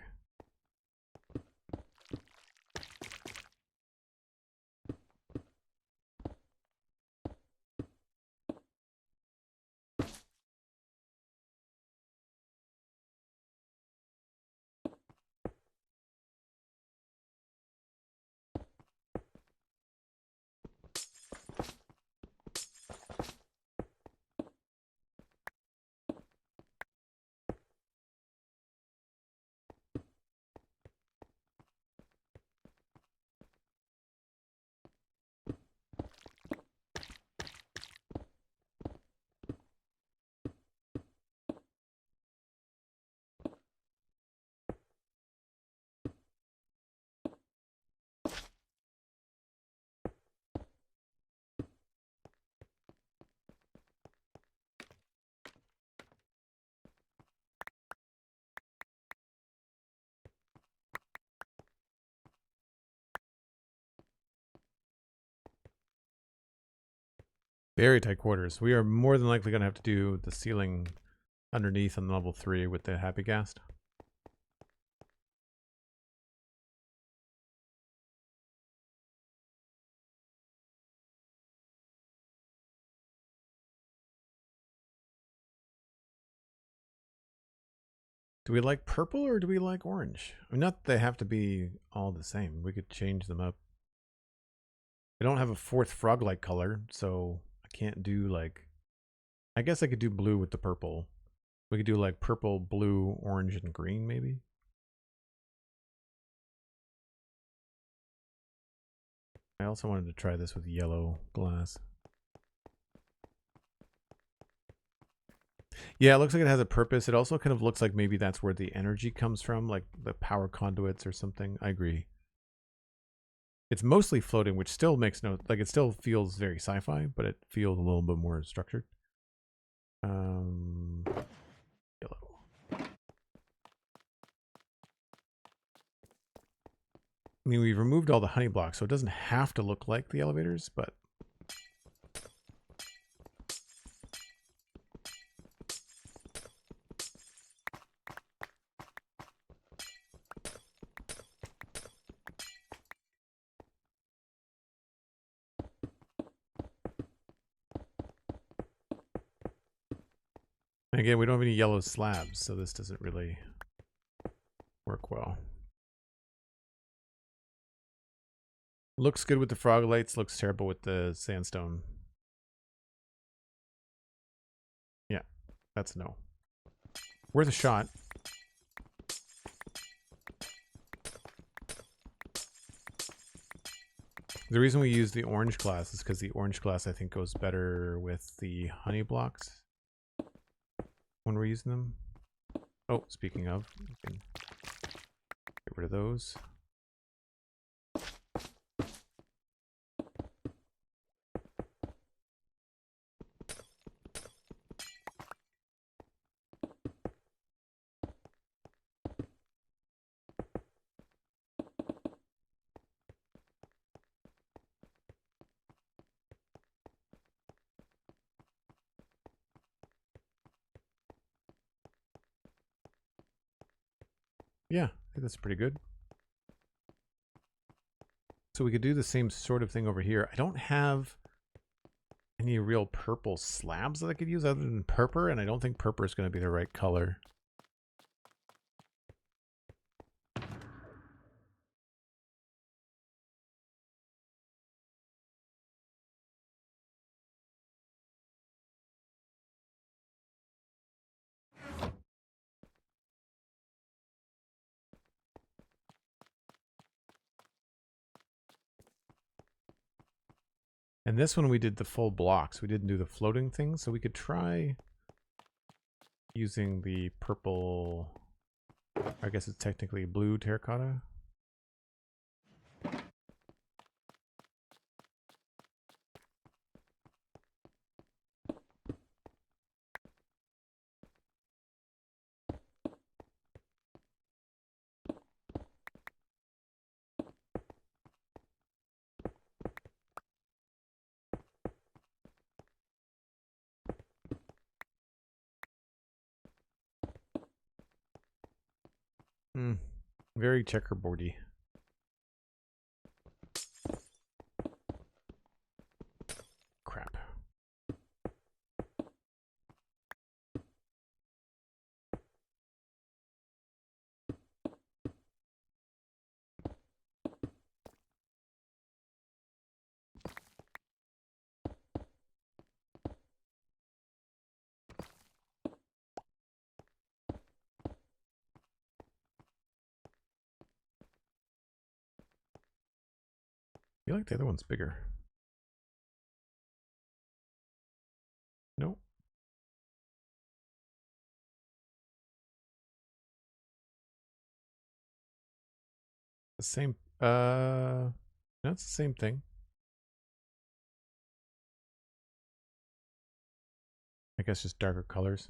Very tight quarters. We are more than likely going to have to do the ceiling underneath on level 3 with the Happy Ghast. Do we like purple or do we like orange? I mean, not that they have to be all the same. We could change them up. I don't have a fourth frog-like color, so I can't do like... I guess I could do blue with the purple. We could do like purple, blue, orange, and green maybe. I also wanted to try this with yellow glass. Yeah, it looks like it has a purpose. It also kind of looks like maybe that's where the energy comes from, like the power conduits or something. I agree. It's mostly floating, which still makes no... Like, it still feels very sci-fi, but it feels a little bit more structured. Yellow. I mean, we've removed all the honey blocks, so it doesn't have to look like the elevators, but... And again, we don't have any yellow slabs, so this doesn't really work well. Looks good with the frog lights, looks terrible with the sandstone. Yeah, that's a no. Worth a shot. The reason we use the orange glass is because the orange glass, I think, goes better with the honey blocks when we're using them. Oh, speaking of, we can get rid of those. Yeah, I think that's pretty good. So we could do the same sort of thing over here. I don't have any real purple slabs that I could use other than purple, and I don't think purple is going to be the right color. And this one we did the full blocks. We didn't do the floating thing, so we could try using the purple, I guess it's technically blue terracotta. Very checkerboardy. Crap. I feel like the other one's bigger. Nope. The same, no, it's the same thing. I guess just darker colors.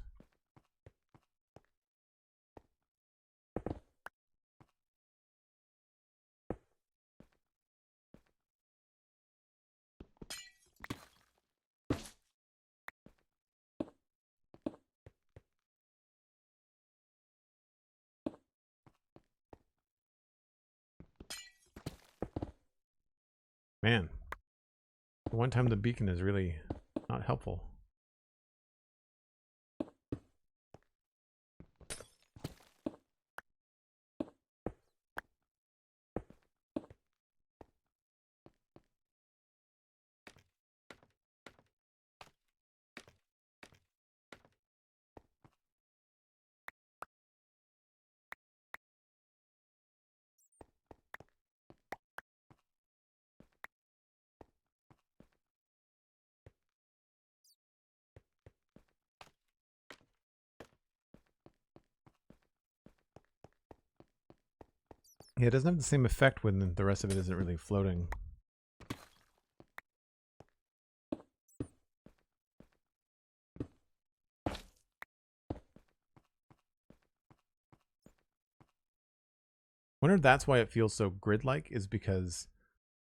Man, the one time the beacon is really not helpful. Yeah, it doesn't have the same effect when the rest of it isn't really floating. I wonder if that's why it feels so grid-like, is because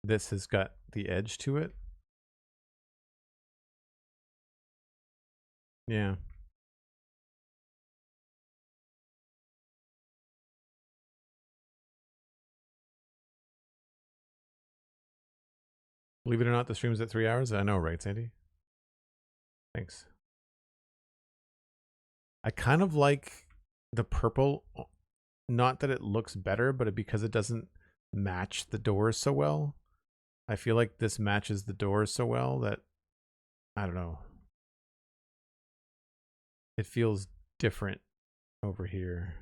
this has got the edge to it. Yeah. Believe it or not, the stream's at 3 hours. I know, right, Sandy? Thanks. I kind of like the purple, not that it looks better, but because it doesn't match the doors so well. I feel like this matches the doors so well that, I don't know. It feels different over here.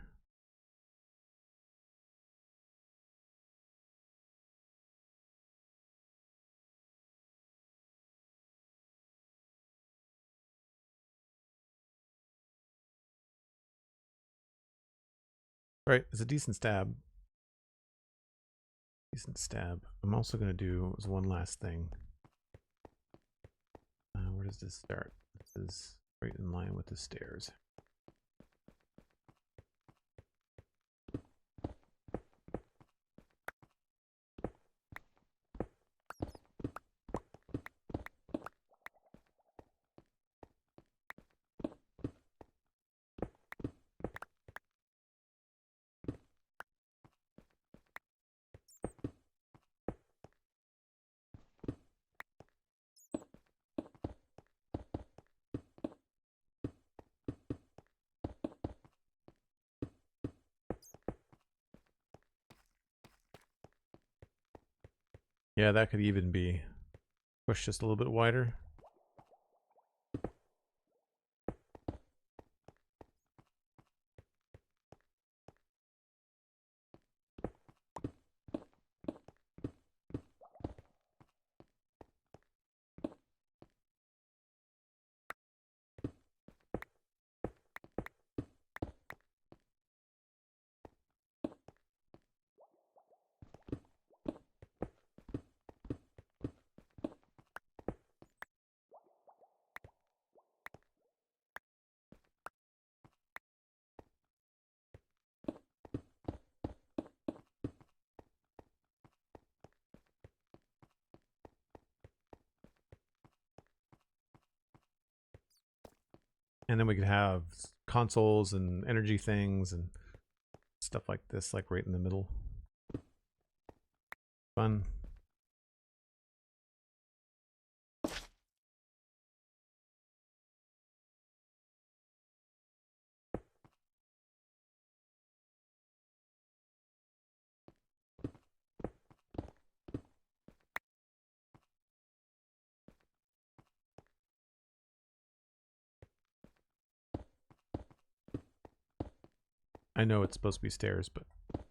Right, it's a decent stab. Decent stab. I'm also going to do one last thing. Where does this start? This is right in line with the stairs. Yeah, that could even be pushed just a little bit wider. And then we could have consoles and energy things and stuff like this, like right in the middle. Fun. I know it's supposed to be stairs, but it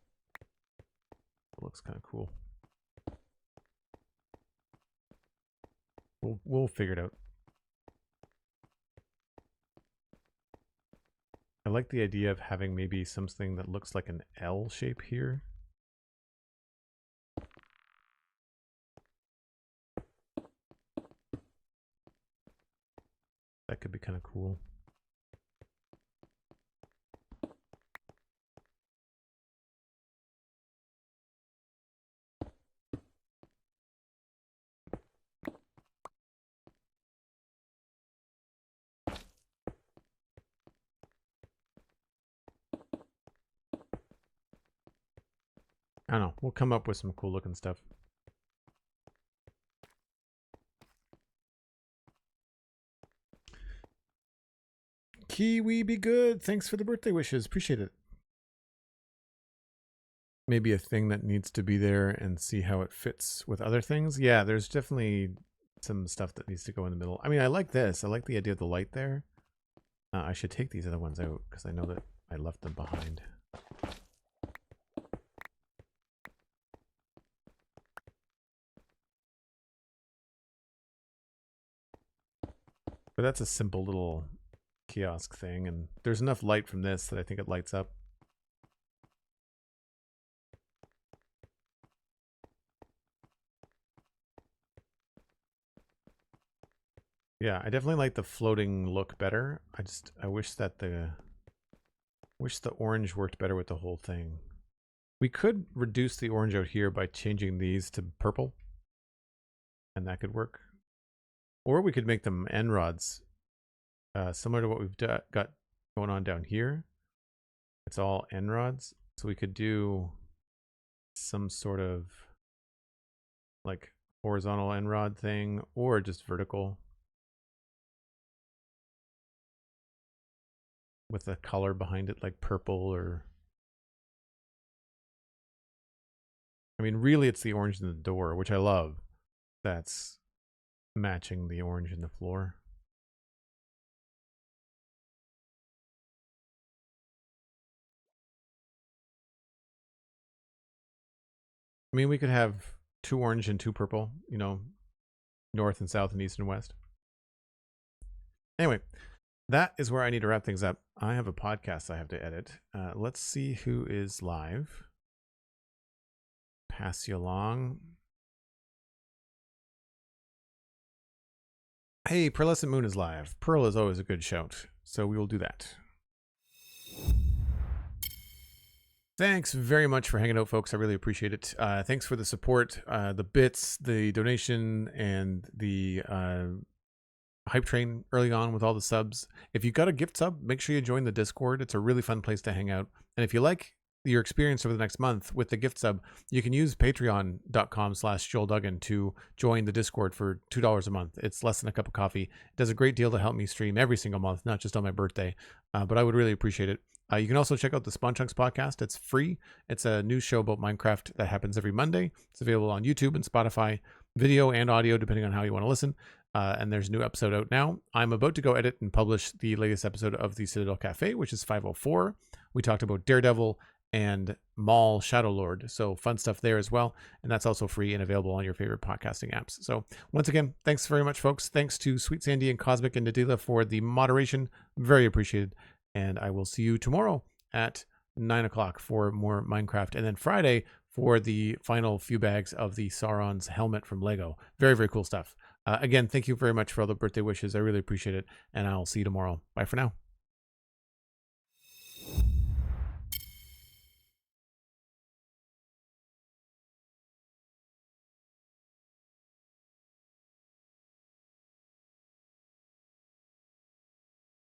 looks kind of cool. We'll figure it out. I like the idea of having maybe something that looks like an L shape here. That could be kind of cool. I don't know. We'll come up with some cool looking stuff. Kiwi be good. Thanks for the birthday wishes. Appreciate it. Maybe a thing that needs to be there and see how it fits with other things. Yeah, there's definitely some stuff that needs to go in the middle. I mean, I like this. I like the idea of the light there. I should take these other ones out because I know that I left them behind. But that's a simple little kiosk thing, and there's enough light from this that I think it lights up. Yeah, I definitely like the floating look better. I wish that the orange worked better with the whole thing. We could reduce the orange out here by changing these to purple, and that could work. Or we could make them end rods, similar to what we've got going on down here. It's all end rods, so we could do some sort of like horizontal end rod thing, or just vertical with a color behind it, like purple or... I mean, really, it's the orange in the door, which I love. That's matching the orange in the floor. I mean, we could have 2 orange and 2 purple, you know, north and south and east and west. Anyway, that is where I need to wrap things up. I have a podcast I have to edit. Let's see who is live. Pass you along. Hey, Pearlescent Moon is live. Pearl is always a good shout, so we will do that. Thanks very much for hanging out, folks. I really appreciate it. Thanks for the support, the bits, the donation, and the hype train early on with all the subs. If you got a gift sub, make sure you join the Discord. It's a really fun place to hang out. And if you like your experience over the next month with the gift sub, you can use patreon.com/JoelDuggan to join the Discord for $2 a month. It's less than a cup of coffee. It does a great deal to help me stream every single month, not just on my birthday. But I would really appreciate it. You can also check out the Spawn Chunks podcast. It's free. It's a news show about Minecraft that happens every Monday. It's available on YouTube and Spotify, video and audio, depending on how you want to listen. And there's a new episode out now. I'm about to go edit and publish the latest episode of the Citadel Cafe, which is 504. We talked about Daredevil and Maul Shadowlord. So fun stuff there as well. And that's also free and available on your favorite podcasting apps. So once again, thanks very much, folks. Thanks to SweetSandi and Cosmic and Nadila for the moderation. Very appreciated. And I will see you tomorrow at 9 o'clock for more Minecraft. And then Friday for the final few bags of the Sauron's helmet from Lego. Very, very cool stuff. Again, thank you very much for all the birthday wishes. I really appreciate it. And I'll see you tomorrow. Bye for now.